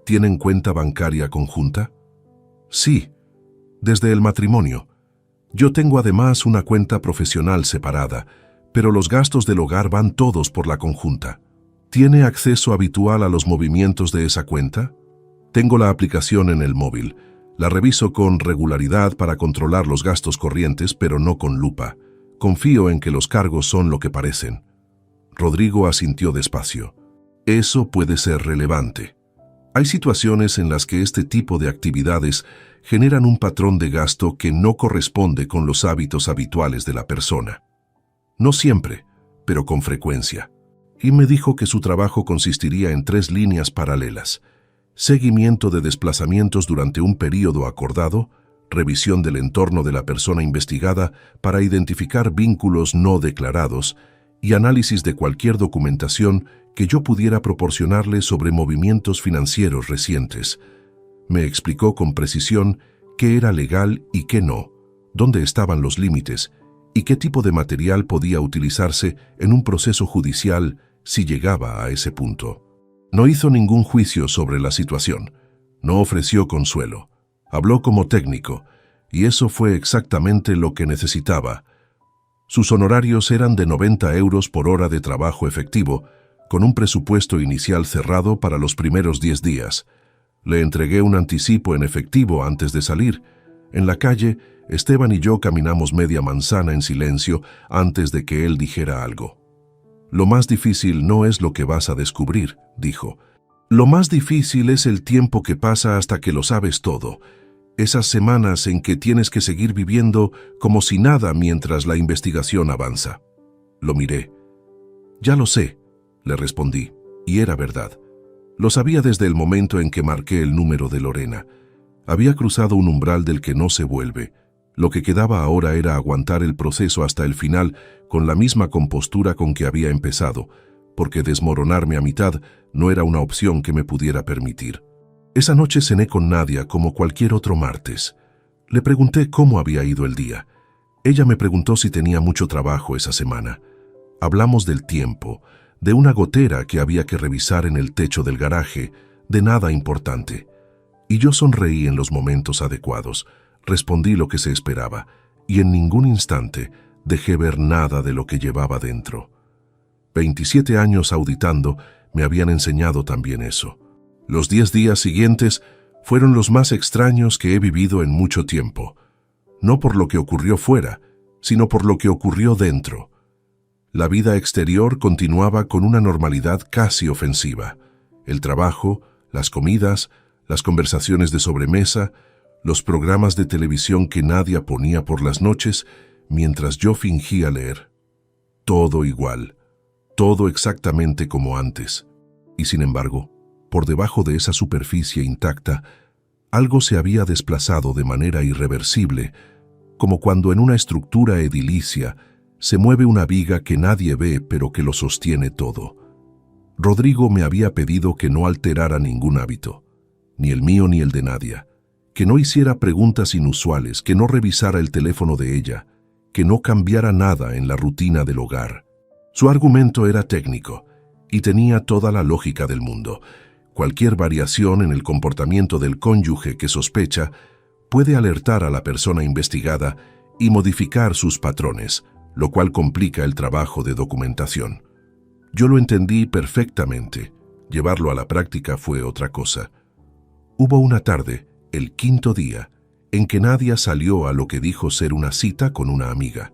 ¿Tienen cuenta bancaria conjunta? Sí, desde el matrimonio. Yo tengo además una cuenta profesional separada, pero los gastos del hogar van todos por la conjunta. ¿Tiene acceso habitual a los movimientos de esa cuenta? Tengo la aplicación en el móvil. La reviso con regularidad para controlar los gastos corrientes, pero no con lupa. Confío en que los cargos son lo que parecen. Rodrigo asintió despacio. Eso puede ser relevante. Hay situaciones en las que este tipo de actividades generan un patrón de gasto que no corresponde con los hábitos habituales de la persona. No siempre, pero con frecuencia. Y me dijo que su trabajo consistiría en 3 líneas paralelas: seguimiento de desplazamientos durante un período acordado, revisión del entorno de la persona investigada para identificar vínculos no declarados y análisis de cualquier documentación que yo pudiera proporcionarle sobre movimientos financieros recientes. Me explicó con precisión qué era legal y qué no, dónde estaban los límites y qué tipo de material podía utilizarse en un proceso judicial si llegaba a ese punto. No hizo ningún juicio sobre la situación, no ofreció consuelo, habló como técnico, y eso fue exactamente lo que necesitaba. Sus honorarios eran de 90 euros por hora de trabajo efectivo, con un presupuesto inicial cerrado para los primeros 10 días. Le entregué un anticipo en efectivo antes de salir. En la calle, Esteban y yo caminamos media manzana en silencio antes de que él dijera algo. Lo más difícil no es lo que vas a descubrir, dijo. Lo más difícil es el tiempo que pasa hasta que lo sabes todo. Esas semanas en que tienes que seguir viviendo como si nada mientras la investigación avanza. Lo miré. Ya lo sé, le respondí, y era verdad. Lo sabía desde el momento en que marqué el número de Lorena. Había cruzado un umbral del que no se vuelve. Lo que quedaba ahora era aguantar el proceso hasta el final con la misma compostura con que había empezado, porque desmoronarme a mitad no era una opción que me pudiera permitir. Esa noche cené con Nadia como cualquier otro martes. Le pregunté cómo había ido el día. Ella me preguntó si tenía mucho trabajo esa semana. Hablamos del tiempo, de una gotera que había que revisar en el techo del garaje, de nada importante. Y yo sonreí en los momentos adecuados, respondí lo que se esperaba, y en ningún instante dejé ver nada de lo que llevaba dentro. 27 años auditando me habían enseñado también eso. Los 10 días siguientes fueron los más extraños que he vivido en mucho tiempo, no por lo que ocurrió fuera, sino por lo que ocurrió dentro. La vida exterior continuaba con una normalidad casi ofensiva. El trabajo, las comidas, las conversaciones de sobremesa, los programas de televisión que Nadia ponía por las noches mientras yo fingía leer. Todo igual, todo exactamente como antes. Y sin embargo, por debajo de esa superficie intacta, algo se había desplazado de manera irreversible, como cuando en una estructura edilicia se mueve una viga que nadie ve pero que lo sostiene todo. Rodrigo me había pedido que no alterara ningún hábito, ni el mío ni el de Nadia, que no hiciera preguntas inusuales, que no revisara el teléfono de ella, que no cambiara nada en la rutina del hogar. Su argumento era técnico y tenía toda la lógica del mundo. Cualquier variación en el comportamiento del cónyuge que sospecha puede alertar a la persona investigada y modificar sus patrones, lo cual complica el trabajo de documentación. Yo lo entendí perfectamente. Llevarlo a la práctica fue otra cosa. Hubo una tarde, el quinto día, en que Nadia salió a lo que dijo ser una cita con una amiga.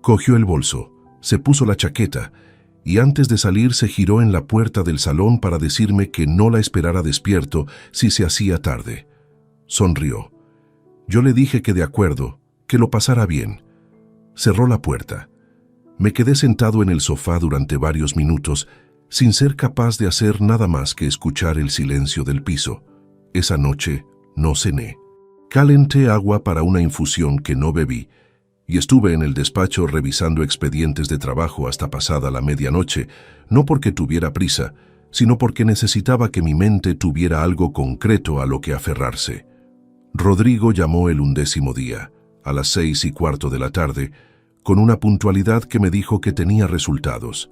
Cogió el bolso, se puso la chaqueta y antes de salir se giró en la puerta del salón para decirme que no la esperara despierto si se hacía tarde. Sonrió. Yo le dije que de acuerdo, que lo pasara bien. Cerró la puerta. Me quedé sentado en el sofá durante varios minutos, sin ser capaz de hacer nada más que escuchar el silencio del piso. Esa noche no cené. Calenté agua para una infusión que no bebí, y estuve en el despacho revisando expedientes de trabajo hasta pasada la medianoche, no porque tuviera prisa, sino porque necesitaba que mi mente tuviera algo concreto a lo que aferrarse. Rodrigo llamó el 11º día, a las 6:15 de la tarde, con una puntualidad que me dijo que tenía resultados.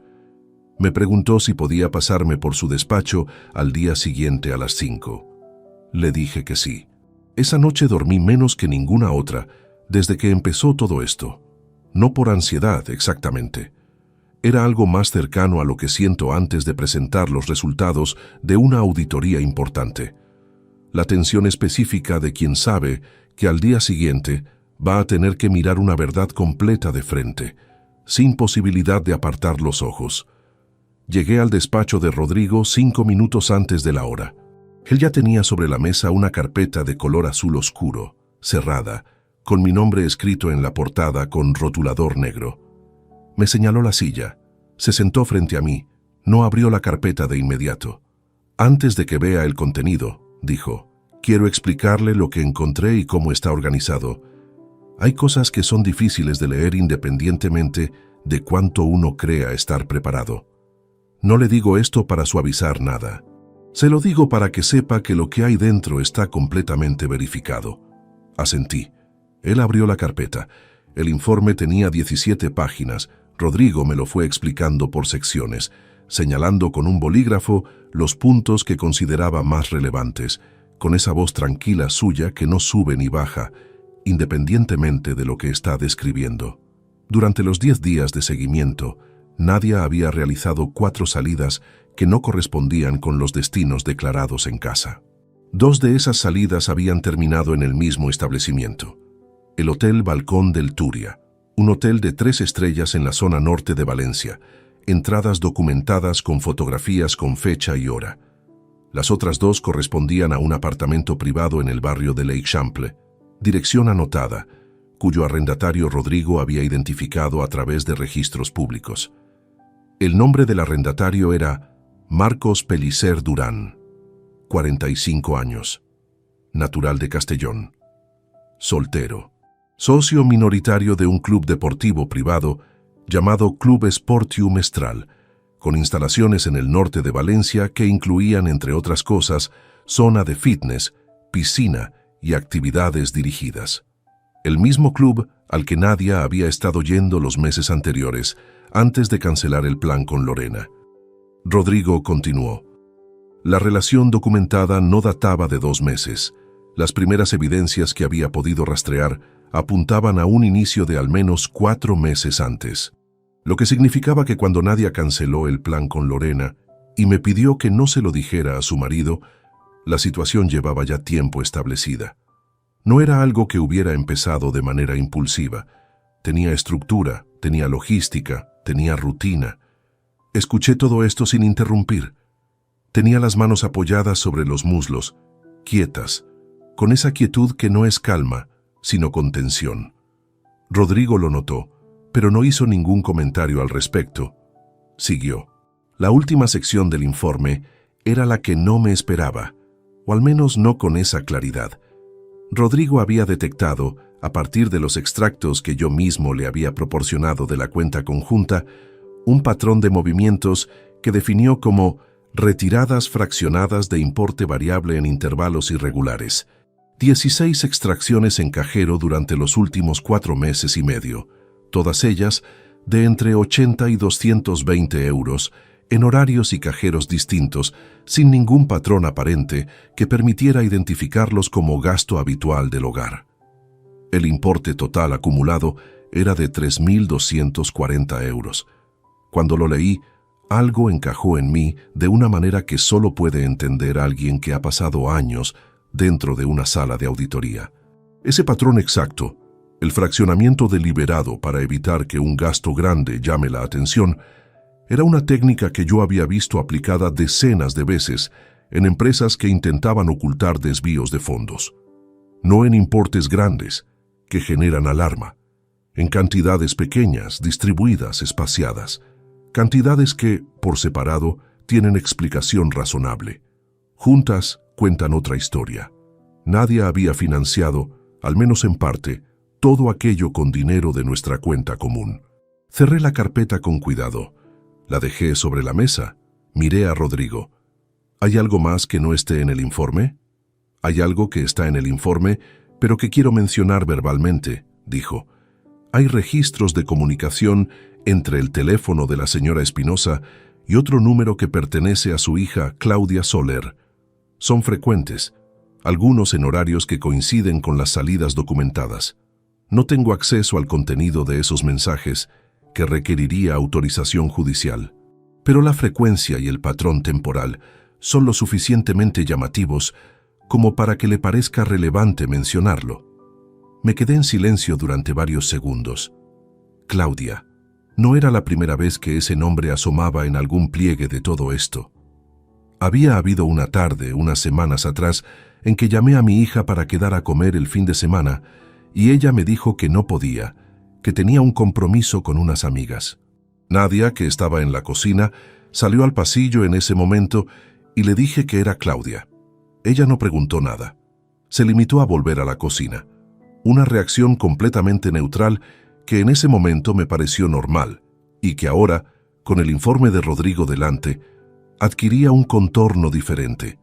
Me preguntó si podía pasarme por su despacho al día siguiente a las 5. Le dije que sí. Esa noche dormí menos que ninguna otra desde que empezó todo esto. No por ansiedad, exactamente. Era algo más cercano a lo que siento antes de presentar los resultados de una auditoría importante. La tensión específica de quien sabe que al día siguiente va a tener que mirar una verdad completa de frente, sin posibilidad de apartar los ojos. Llegué al despacho de Rodrigo 5 minutos antes de la hora. Él ya tenía sobre la mesa una carpeta de color azul oscuro, cerrada, con mi nombre escrito en la portada con rotulador negro. Me señaló la silla, se sentó frente a mí, no abrió la carpeta de inmediato. Antes de que vea el contenido, dijo, quiero explicarle lo que encontré y cómo está organizado. Hay cosas que son difíciles de leer independientemente de cuánto uno crea estar preparado. No le digo esto para suavizar nada. Se lo digo para que sepa que lo que hay dentro está completamente verificado. Asentí. Él abrió la carpeta. El informe tenía 17 páginas. Rodrigo me lo fue explicando por secciones, señalando con un bolígrafo los puntos que consideraba más relevantes, con esa voz tranquila suya que no sube ni baja, independientemente de lo que está describiendo. Durante los 10 días de seguimiento, Nadia había realizado 4 salidas que no correspondían con los destinos declarados en casa. 2 de esas salidas habían terminado en el mismo establecimiento. El Hotel Balcón del Turia, un hotel de 3 estrellas en la zona norte de Valencia, entradas documentadas con fotografías con fecha y hora. Las otras 2 correspondían a un apartamento privado en el barrio de l'Eixample, dirección anotada, cuyo arrendatario Rodrigo había identificado a través de registros públicos. El nombre del arrendatario era Marcos Pellicer Durán, 45 años, natural de Castellón, soltero, socio minoritario de un club deportivo privado llamado Club Esportiu Mestral, con instalaciones en el norte de Valencia que incluían, entre otras cosas, zona de fitness, piscina y actividades dirigidas. El mismo club al que Nadia había estado yendo los meses anteriores, antes de cancelar el plan con Lorena. Rodrigo continuó. La relación documentada no databa de 2 meses. Las primeras evidencias que había podido rastrear apuntaban a un inicio de al menos 4 meses antes. Lo que significaba que cuando Nadia canceló el plan con Lorena y me pidió que no se lo dijera a su marido, la situación llevaba ya tiempo establecida. No era algo que hubiera empezado de manera impulsiva. Tenía estructura, tenía logística, tenía rutina. Escuché todo esto sin interrumpir. Tenía las manos apoyadas sobre los muslos, quietas, con esa quietud que no es calma, sino con tensión. Rodrigo lo notó, pero no hizo ningún comentario al respecto. Siguió. La última sección del informe era la que no me esperaba, o al menos no con esa claridad. Rodrigo había detectado, a partir de los extractos que yo mismo le había proporcionado de la cuenta conjunta, un patrón de movimientos que definió como retiradas fraccionadas de importe variable en intervalos irregulares. 16 extracciones en cajero durante los últimos 4 meses y medio, todas ellas de entre 80 y 220 euros, en horarios y cajeros distintos, sin ningún patrón aparente que permitiera identificarlos como gasto habitual del hogar. El importe total acumulado era de 3.240 euros. Cuando lo leí, algo encajó en mí de una manera que solo puede entender alguien que ha pasado años dentro de una sala de auditoría. Ese patrón exacto, el fraccionamiento deliberado para evitar que un gasto grande llame la atención, era una técnica que yo había visto aplicada decenas de veces en empresas que intentaban ocultar desvíos de fondos. No en importes grandes, que generan alarma, en cantidades pequeñas, distribuidas, espaciadas, cantidades que, por separado, tienen explicación razonable. Juntas, cuentan otra historia. Nadie había financiado, al menos en parte, todo aquello con dinero de nuestra cuenta común. Cerré la carpeta con cuidado. La dejé sobre la mesa. Miré a Rodrigo. ¿Hay algo más que no esté en el informe? Hay algo que está en el informe, pero que quiero mencionar verbalmente, dijo. Hay registros de comunicación entre el teléfono de la señora Espinosa y otro número que pertenece a su hija Claudia Soler. Son frecuentes, algunos en horarios que coinciden con las salidas documentadas. No tengo acceso al contenido de esos mensajes, que requeriría autorización judicial. Pero la frecuencia y el patrón temporal son lo suficientemente llamativos como para que le parezca relevante mencionarlo. Me quedé en silencio durante varios segundos. Claudia. No era la primera vez que ese nombre asomaba en algún pliegue de todo esto. Había habido una tarde, unas semanas atrás, en que llamé a mi hija para quedar a comer el fin de semana, y ella me dijo que no podía, que tenía un compromiso con unas amigas. Nadia, que estaba en la cocina, salió al pasillo en ese momento y le dije que era Claudia. Ella no preguntó nada. Se limitó a volver a la cocina. Una reacción completamente neutral que en ese momento me pareció normal y que ahora, con el informe de Rodrigo delante, adquiría un contorno diferente.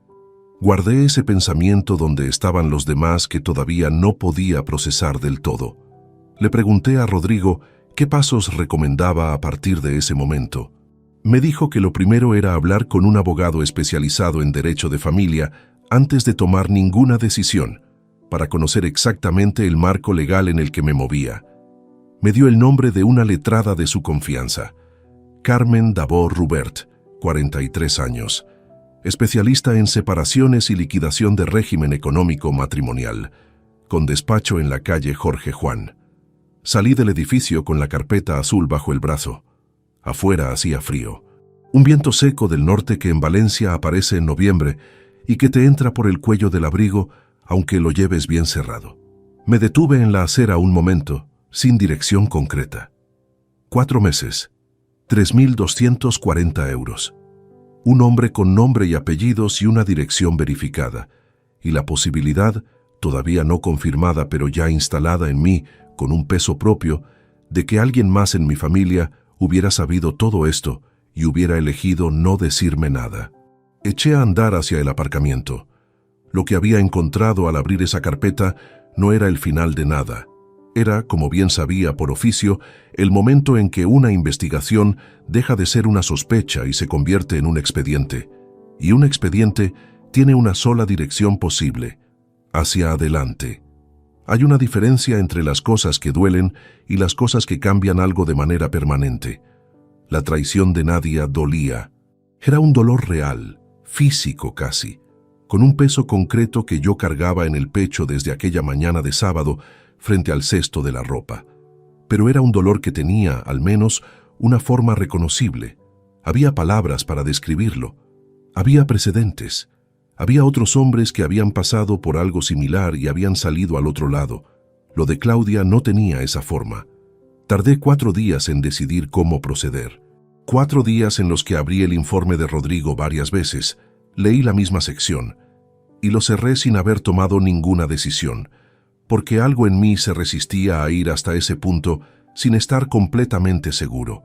Guardé ese pensamiento donde estaban los demás que todavía no podía procesar del todo. Le pregunté a Rodrigo qué pasos recomendaba a partir de ese momento. Me dijo que lo primero era hablar con un abogado especializado en derecho de familia antes de tomar ninguna decisión, para conocer exactamente el marco legal en el que me movía. Me dio el nombre de una letrada de su confianza, Carmen Dabó Rubert, 43 años, especialista en separaciones y liquidación de régimen económico matrimonial, con despacho en la calle Jorge Juan. Salí del edificio con la carpeta azul bajo el brazo. Afuera hacía frío. Un viento seco del norte que en Valencia aparece en noviembre y que te entra por el cuello del abrigo aunque lo lleves bien cerrado. Me detuve en la acera un momento, sin dirección concreta. 4 meses, 3.240 euros. Un hombre con nombre y apellidos y una dirección verificada, y la posibilidad, todavía no confirmada pero ya instalada en mí con un peso propio, de que alguien más en mi familia hubiera sabido todo esto y hubiera elegido no decirme nada. Eché a andar hacia el aparcamiento. Lo que había encontrado al abrir esa carpeta no era el final de nada, Era, como bien sabía por oficio, el momento en que una investigación deja de ser una sospecha y se convierte en un expediente. Y un expediente tiene una sola dirección posible: hacia adelante. Hay una diferencia entre las cosas que duelen y las cosas que cambian algo de manera permanente. La traición de Nadia dolía. Era un dolor real, físico casi, con un peso concreto que yo cargaba en el pecho desde aquella mañana de sábado frente al cesto de la ropa. Pero era un dolor que tenía, al menos, una forma reconocible. Había palabras para describirlo. Había precedentes. Había otros hombres que habían pasado por algo similar y habían salido al otro lado. Lo de Claudia no tenía esa forma. Tardé 4 días en decidir cómo proceder. 4 días en los que abrí el informe de Rodrigo varias veces, leí la misma sección, y lo cerré sin haber tomado ninguna decisión, porque algo en mí se resistía a ir hasta ese punto sin estar completamente seguro.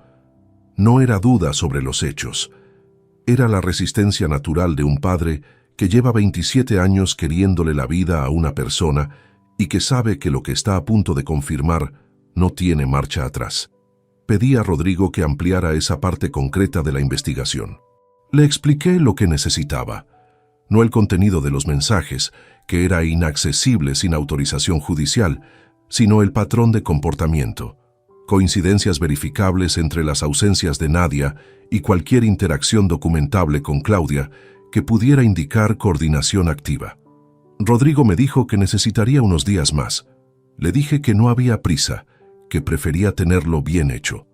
No era duda sobre los hechos. Era la resistencia natural de un padre que lleva 27 años queriéndole la vida a una persona y que sabe que lo que está a punto de confirmar no tiene marcha atrás. Pedí a Rodrigo que ampliara esa parte concreta de la investigación. Le expliqué lo que necesitaba, no el contenido de los mensajes, que era inaccesible sin autorización judicial, sino el patrón de comportamiento, coincidencias verificables entre las ausencias de Nadia y cualquier interacción documentable con Claudia que pudiera indicar coordinación activa. Rodrigo me dijo que necesitaría unos días más. Le dije que no había prisa, que prefería tenerlo bien hecho.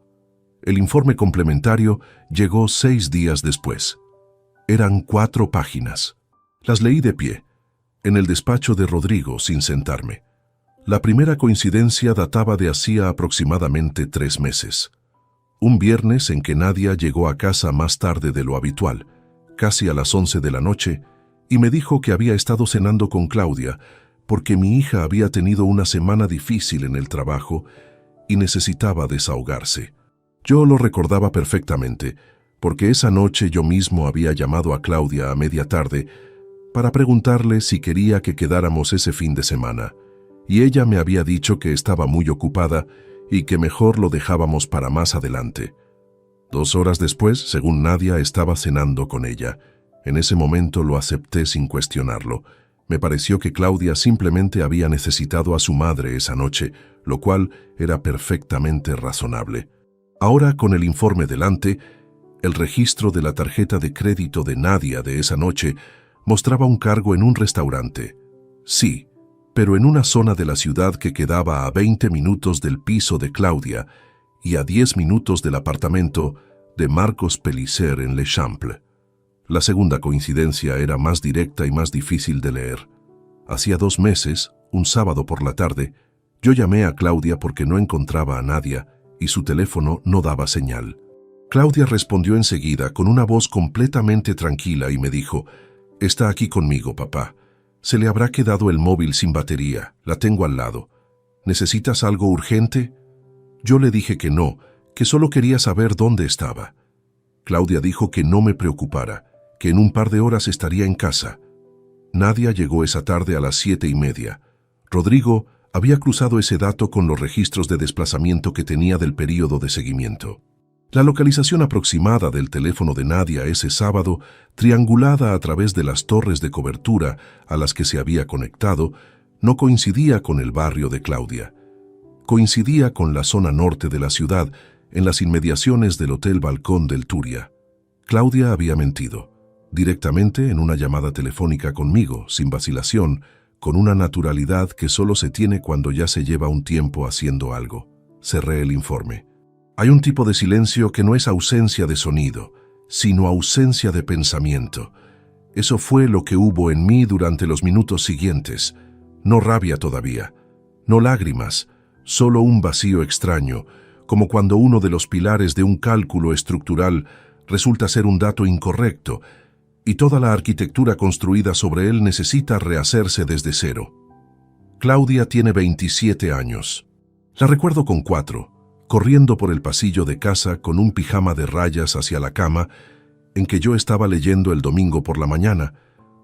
El informe complementario llegó 6 días después. Eran 4 páginas. Las leí de pie, en el despacho de Rodrigo, sin sentarme. La primera coincidencia databa de hacía aproximadamente 3 meses. Un viernes en que Nadia llegó a casa más tarde de lo habitual, casi a las 11 de la noche, y me dijo que había estado cenando con Claudia porque mi hija había tenido una semana difícil en el trabajo y necesitaba desahogarse. Yo lo recordaba perfectamente, porque esa noche yo mismo había llamado a Claudia a media tarde para preguntarle si quería que quedáramos ese fin de semana, y ella me había dicho que estaba muy ocupada y que mejor lo dejábamos para más adelante. 2 horas después, según Nadia, estaba cenando con ella. En ese momento lo acepté sin cuestionarlo. Me pareció que Claudia simplemente había necesitado a su madre esa noche, lo cual era perfectamente razonable. Ahora, con el informe delante, el registro de la tarjeta de crédito de Nadia de esa noche mostraba un cargo en un restaurante. Sí, pero en una zona de la ciudad que quedaba a 20 minutos del piso de Claudia y a 10 minutos del apartamento de Marcos Pellicer en Le Chample. La segunda coincidencia era más directa y más difícil de leer. Hacía 2 meses, un sábado por la tarde, yo llamé a Claudia porque no encontraba a Nadia y su teléfono no daba señal. Claudia respondió enseguida con una voz completamente tranquila y me dijo: «Está aquí conmigo, papá. Se le habrá quedado el móvil sin batería. La tengo al lado. ¿Necesitas algo urgente?» Yo le dije que no, que solo quería saber dónde estaba. Claudia dijo que no me preocupara, que en un par de horas estaría en casa. Nadia llegó esa tarde a las 7:30. Rodrigo había cruzado ese dato con los registros de desplazamiento que tenía del período de seguimiento. La localización aproximada del teléfono de Nadia ese sábado, triangulada a través de las torres de cobertura a las que se había conectado, no coincidía con el barrio de Claudia. Coincidía con la zona norte de la ciudad, en las inmediaciones del Hotel Balcón del Turia. Claudia había mentido, directamente en una llamada telefónica conmigo, sin vacilación, con una naturalidad que solo se tiene cuando ya se lleva un tiempo haciendo algo. Cerré el informe. Hay un tipo de silencio que no es ausencia de sonido, sino ausencia de pensamiento. Eso fue lo que hubo en mí durante los minutos siguientes. No rabia todavía, no lágrimas, solo un vacío extraño, como cuando uno de los pilares de un cálculo estructural resulta ser un dato incorrecto, y toda la arquitectura construida sobre él necesita rehacerse desde cero. Claudia tiene 27 años. La recuerdo con 4, corriendo por el pasillo de casa con un pijama de rayas hacia la cama en que yo estaba leyendo el domingo por la mañana,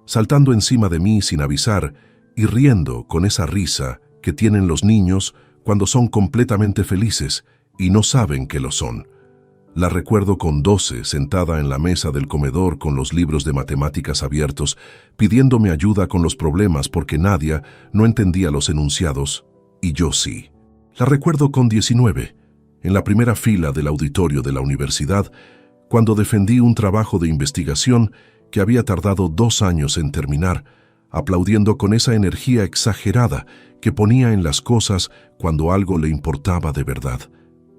saltando encima de mí sin avisar y riendo con esa risa que tienen los niños cuando son completamente felices y no saben que lo son. La recuerdo con 12, sentada en la mesa del comedor con los libros de matemáticas abiertos, pidiéndome ayuda con los problemas porque Nadia no entendía los enunciados, y yo sí. La recuerdo con 19, en la primera fila del auditorio de la universidad, cuando defendí un trabajo de investigación que había tardado 2 años en terminar, aplaudiendo con esa energía exagerada que ponía en las cosas cuando algo le importaba de verdad.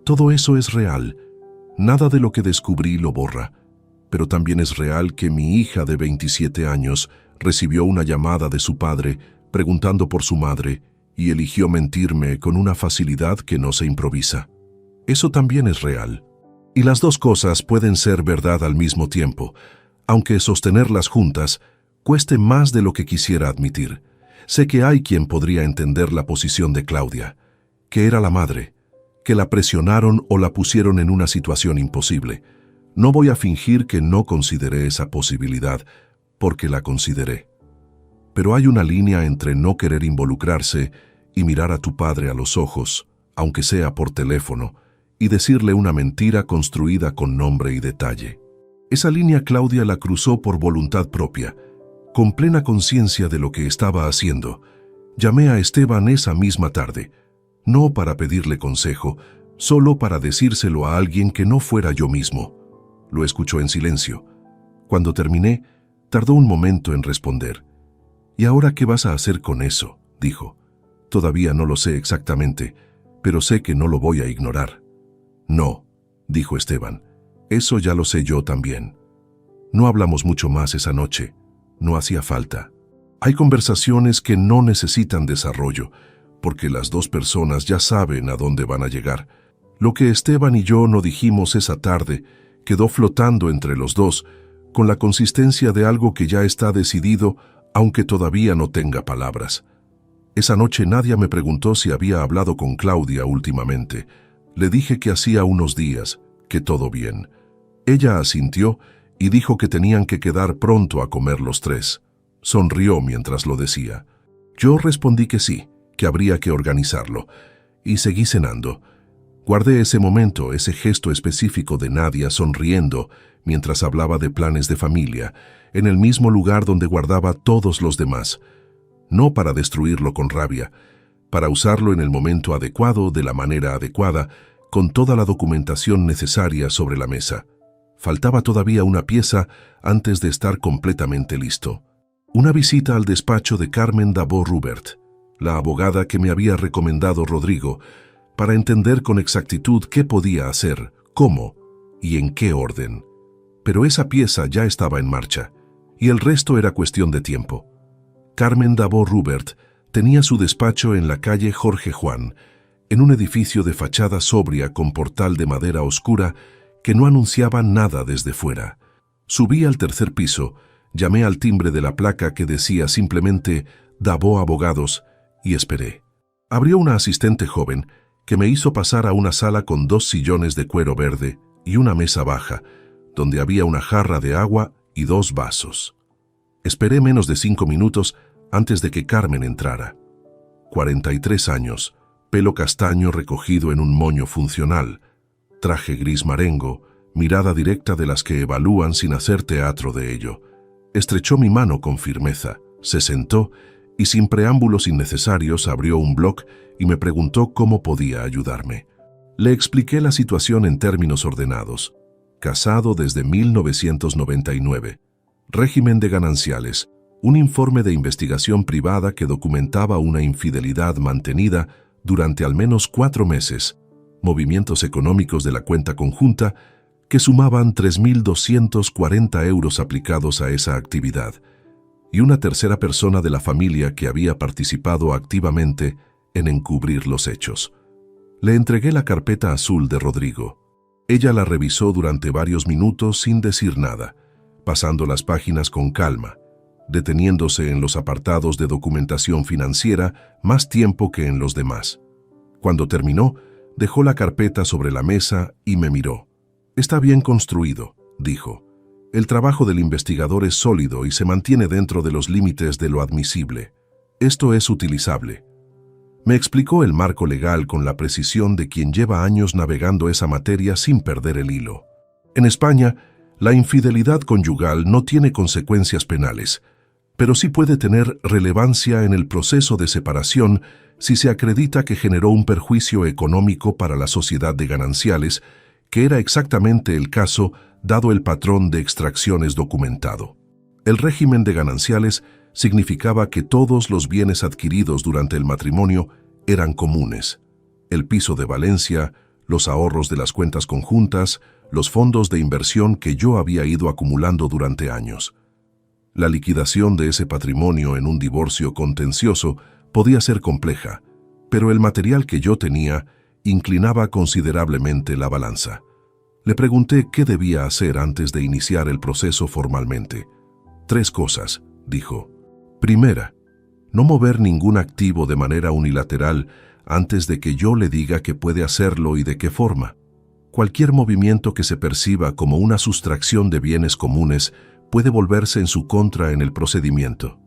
Todo eso es real. Nada de lo que descubrí lo borra, pero también es real que mi hija de 27 años recibió una llamada de su padre preguntando por su madre y eligió mentirme con una facilidad que no se improvisa. Eso también es real. Y las dos cosas pueden ser verdad al mismo tiempo, aunque sostenerlas juntas cueste más de lo que quisiera admitir. Sé que hay quien podría entender la posición de Claudia, que era la madre, que la presionaron o la pusieron en una situación imposible. No voy a fingir que no consideré esa posibilidad, porque la consideré. Pero hay una línea entre no querer involucrarse y mirar a tu padre a los ojos, aunque sea por teléfono, y decirle una mentira construida con nombre y detalle. Esa línea Claudia la cruzó por voluntad propia, con plena conciencia de lo que estaba haciendo. Llamé a Esteban esa misma tarde, no para pedirle consejo, solo para decírselo a alguien que no fuera yo mismo. Lo escuchó en silencio. Cuando terminé, tardó un momento en responder. «¿Y ahora qué vas a hacer con eso?», dijo. «Todavía no lo sé exactamente, pero sé que no lo voy a ignorar». «No», dijo Esteban, «eso ya lo sé yo también». No hablamos mucho más esa noche. No hacía falta. Hay conversaciones que no necesitan desarrollo, porque las dos personas ya saben a dónde van a llegar. Lo que Esteban y yo no dijimos esa tarde quedó flotando entre los dos, con la consistencia de algo que ya está decidido, aunque todavía no tenga palabras. Esa noche Nadia me preguntó si había hablado con Claudia últimamente. Le dije que hacía unos días, que todo bien. Ella asintió y dijo que tenían que quedar pronto a comer los tres. Sonrió mientras lo decía. Yo respondí que sí, que habría que organizarlo, y seguí cenando. Guardé ese momento, ese gesto específico de Nadia sonriendo mientras hablaba de planes de familia, en el mismo lugar donde guardaba todos los demás. No para destruirlo con rabia, para usarlo en el momento adecuado, de la manera adecuada, con toda la documentación necesaria sobre la mesa. Faltaba todavía una pieza antes de estar completamente listo. Una visita al despacho de Carmen Dabó-Rubert, la abogada que me había recomendado Rodrigo, para entender con exactitud qué podía hacer, cómo y en qué orden. Pero esa pieza ya estaba en marcha, y el resto era cuestión de tiempo. Carmen Dabó-Rubert tenía su despacho en la calle Jorge Juan, en un edificio de fachada sobria con portal de madera oscura que no anunciaba nada desde fuera. Subí al tercer piso, llamé al timbre de la placa que decía simplemente Dabó Abogados y esperé. Abrió una asistente joven que me hizo pasar a una sala con 2 sillones de cuero verde y una mesa baja, donde había una jarra de agua y 2 vasos. Esperé menos de 5 minutos antes de que Carmen entrara. 43 años, pelo castaño recogido en un moño funcional, traje gris marengo, mirada directa de las que evalúan sin hacer teatro de ello. Estrechó mi mano con firmeza, se sentó y sin preámbulos innecesarios abrió un blog y me preguntó cómo podía ayudarme. Le expliqué la situación en términos ordenados. Casado desde 1999. Régimen de gananciales. Un informe de investigación privada que documentaba una infidelidad mantenida durante al menos 4 meses. Movimientos económicos de la cuenta conjunta que sumaban 3.240 euros aplicados a esa actividad. Y una tercera persona de la familia que había participado activamente en encubrir los hechos. Le entregué la carpeta azul de Rodrigo. Ella la revisó durante varios minutos sin decir nada, pasando las páginas con calma, deteniéndose en los apartados de documentación financiera más tiempo que en los demás. Cuando terminó, dejó la carpeta sobre la mesa y me miró. «Está bien construido», dijo. «El trabajo del investigador es sólido y se mantiene dentro de los límites de lo admisible. Esto es utilizable». Me explicó el marco legal con la precisión de quien lleva años navegando esa materia sin perder el hilo. En España, la infidelidad conyugal no tiene consecuencias penales, pero sí puede tener relevancia en el proceso de separación si se acredita que generó un perjuicio económico para la sociedad de gananciales, que era exactamente el caso dado el patrón de extracciones documentado. El régimen de gananciales significaba que todos los bienes adquiridos durante el matrimonio eran comunes: el piso de Valencia, los ahorros de las cuentas conjuntas, los fondos de inversión que yo había ido acumulando durante años. La liquidación de ese patrimonio en un divorcio contencioso podía ser compleja, pero el material que yo tenía inclinaba considerablemente la balanza. Le pregunté qué debía hacer antes de iniciar el proceso formalmente. 3 cosas, dijo. Primera, no mover ningún activo de manera unilateral antes de que yo le diga que puede hacerlo y de qué forma. Cualquier movimiento que se perciba como una sustracción de bienes comunes puede volverse en su contra en el procedimiento.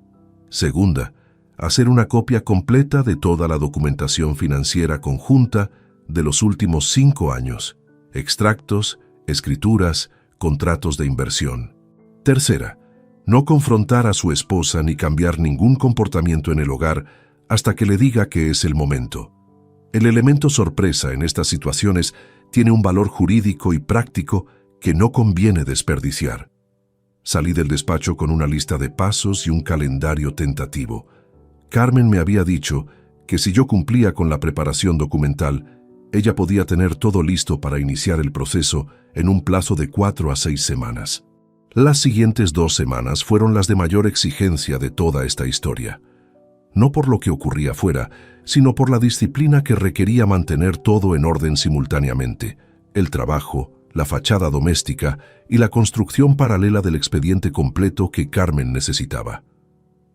Segunda, hacer una copia completa de toda la documentación financiera conjunta de los últimos 5 años, extractos, escrituras, contratos de inversión. Tercera, no confrontar a su esposa ni cambiar ningún comportamiento en el hogar hasta que le diga que es el momento. El elemento sorpresa en estas situaciones tiene un valor jurídico y práctico que no conviene desperdiciar. Salí del despacho con una lista de pasos y un calendario tentativo. Carmen me había dicho que si yo cumplía con la preparación documental, ella podía tener todo listo para iniciar el proceso en un plazo de 4 a 6 semanas. Las siguientes 2 semanas fueron las de mayor exigencia de toda esta historia. No por lo que ocurría fuera, sino por la disciplina que requería mantener todo en orden simultáneamente: el trabajo, la fachada doméstica y la construcción paralela del expediente completo que Carmen necesitaba.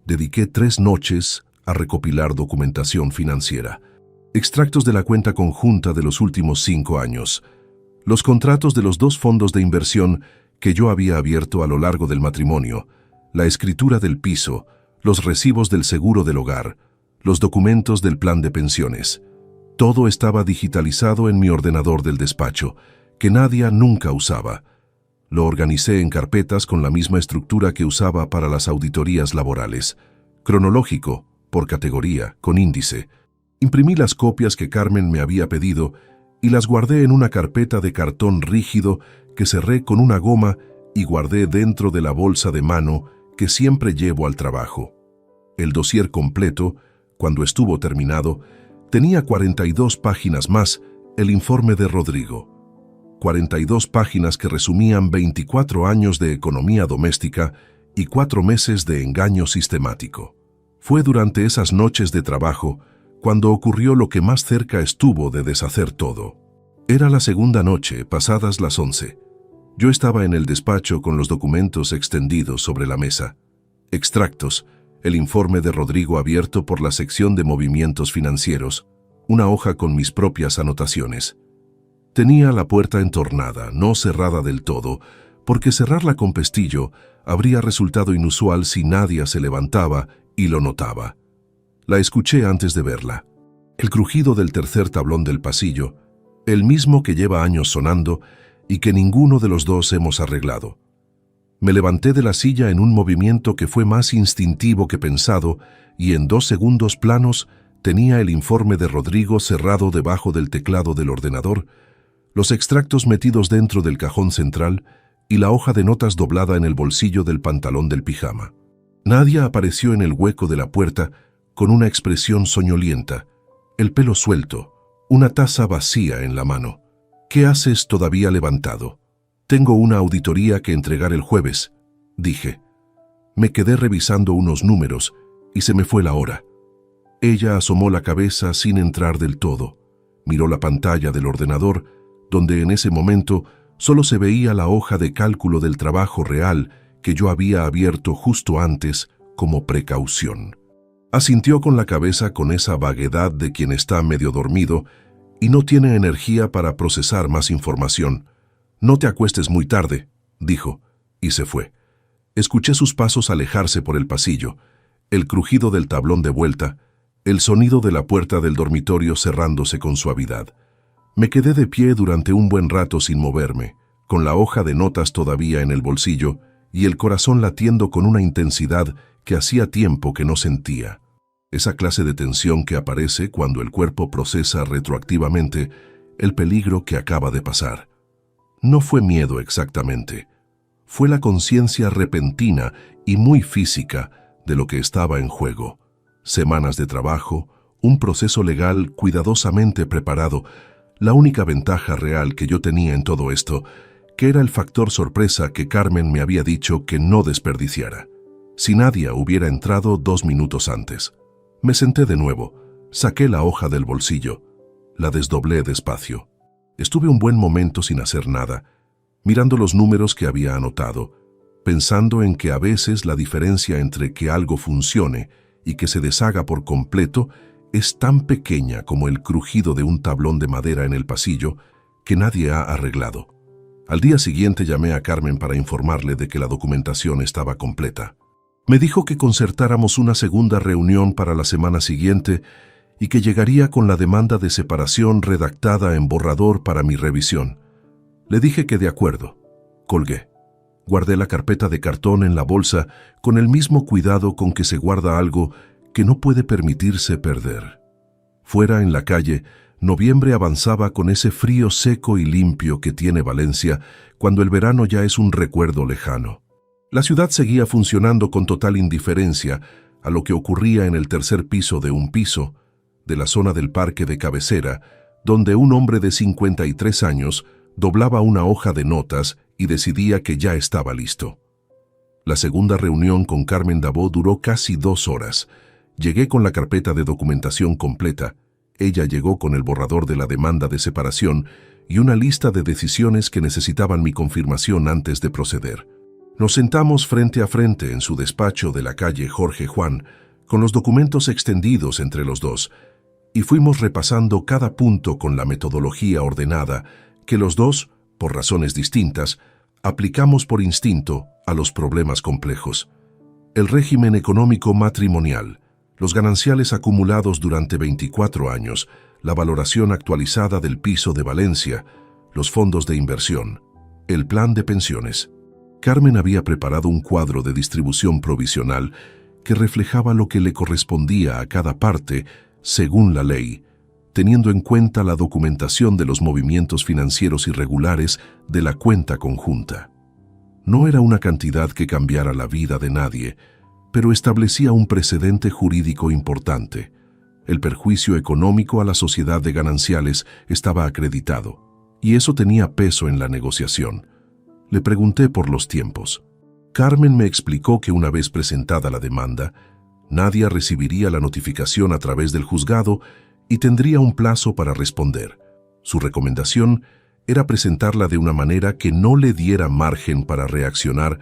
Dediqué 3 noches a recopilar documentación financiera, extractos de la cuenta conjunta de los últimos 5 años, los contratos de los 2 fondos de inversión que yo había abierto a lo largo del matrimonio, la escritura del piso, los recibos del seguro del hogar, los documentos del plan de pensiones. Todo estaba digitalizado en mi ordenador del despacho, que Nadia nunca usaba. Lo organicé en carpetas con la misma estructura que usaba para las auditorías laborales: cronológico, por categoría, con índice. Imprimí las copias que Carmen me había pedido y las guardé en una carpeta de cartón rígido que cerré con una goma y guardé dentro de la bolsa de mano que siempre llevo al trabajo. El dossier completo, cuando estuvo terminado, tenía 42 páginas más el informe de Rodrigo. 42 páginas que resumían 24 años de economía doméstica y 4 meses de engaño sistemático. Fue durante esas noches de trabajo cuando ocurrió lo que más cerca estuvo de deshacer todo. Era la segunda noche, pasadas las 11. Yo estaba en el despacho con los documentos extendidos sobre la mesa. Extractos, el informe de Rodrigo abierto por la sección de movimientos financieros, una hoja con mis propias anotaciones. Tenía la puerta entornada, no cerrada del todo, porque cerrarla con pestillo habría resultado inusual si Nadia se levantaba y lo notaba. La escuché antes de verla. El crujido del tercer tablón del pasillo, el mismo que lleva años sonando y que ninguno de los 2 hemos arreglado. Me levanté de la silla en un movimiento que fue más instintivo que pensado y en 2 segundos planos tenía el informe de Rodrigo cerrado debajo del teclado del ordenador, los extractos metidos dentro del cajón central y la hoja de notas doblada en el bolsillo del pantalón del pijama. Nadia apareció en el hueco de la puerta con una expresión soñolienta, el pelo suelto, una taza vacía en la mano. «¿Qué haces todavía levantado?» «Tengo una auditoría que entregar el jueves», dije. Me quedé revisando unos números y se me fue la hora. Ella asomó la cabeza sin entrar del todo. Miró la pantalla del ordenador, donde en ese momento solo se veía la hoja de cálculo del trabajo real que yo había abierto justo antes como precaución. Asintió con la cabeza con esa vaguedad de quien está medio dormido y no tiene energía para procesar más información. «No te acuestes muy tarde», dijo, y se fue. Escuché sus pasos alejarse por el pasillo, el crujido del tablón de vuelta, el sonido de la puerta del dormitorio cerrándose con suavidad. Me quedé de pie durante un buen rato sin moverme, con la hoja de notas todavía en el bolsillo y el corazón latiendo con una intensidad que hacía tiempo que no sentía. Esa clase de tensión que aparece cuando el cuerpo procesa retroactivamente el peligro que acaba de pasar. No fue miedo exactamente. Fue la conciencia repentina y muy física de lo que estaba en juego. Semanas de trabajo, un proceso legal cuidadosamente preparado. La única ventaja real que yo tenía en todo esto, que era el factor sorpresa que Carmen me había dicho que no desperdiciara. Si Nadia hubiera entrado 2 minutos antes. Me senté de nuevo, saqué la hoja del bolsillo, la desdoblé despacio. Estuve un buen momento sin hacer nada, mirando los números que había anotado, pensando en que a veces la diferencia entre que algo funcione y que se deshaga por completo es tan pequeña como el crujido de un tablón de madera en el pasillo que nadie ha arreglado. Al día siguiente llamé a Carmen para informarle de que la documentación estaba completa. Me dijo que concertáramos una segunda reunión para la semana siguiente y que llegaría con la demanda de separación redactada en borrador para mi revisión. Le dije que de acuerdo. Colgué. Guardé la carpeta de cartón en la bolsa con el mismo cuidado con que se guarda algo que no puede permitirse perder. Fuera, en la calle, noviembre avanzaba con ese frío seco y limpio que tiene Valencia cuando el verano ya es un recuerdo lejano. La ciudad seguía funcionando con total indiferencia a lo que ocurría en el tercer piso de un piso, de la zona del parque de cabecera, donde un hombre de 53 años doblaba una hoja de notas y decidía que ya estaba listo. La segunda reunión con Carmen Dabó duró casi 2 horas. Llegué con la carpeta de documentación completa, ella llegó con el borrador de la demanda de separación y una lista de decisiones que necesitaban mi confirmación antes de proceder. Nos sentamos frente a frente en su despacho de la calle Jorge Juan, con los documentos extendidos entre los dos, y fuimos repasando cada punto con la metodología ordenada que los dos, por razones distintas, aplicamos por instinto a los problemas complejos. El régimen económico matrimonial, los gananciales acumulados durante 24 años, la valoración actualizada del piso de Valencia, los fondos de inversión, el plan de pensiones. Carmen había preparado un cuadro de distribución provisional que reflejaba lo que le correspondía a cada parte según la ley, teniendo en cuenta la documentación de los movimientos financieros irregulares de la cuenta conjunta. No era una cantidad que cambiara la vida de nadie, pero establecía un precedente jurídico importante. El perjuicio económico a la sociedad de gananciales estaba acreditado, y eso tenía peso en la negociación. Le pregunté por los tiempos. Carmen me explicó que una vez presentada la demanda, Nadia recibiría la notificación a través del juzgado y tendría un plazo para responder. Su recomendación era presentarla de una manera que no le diera margen para reaccionar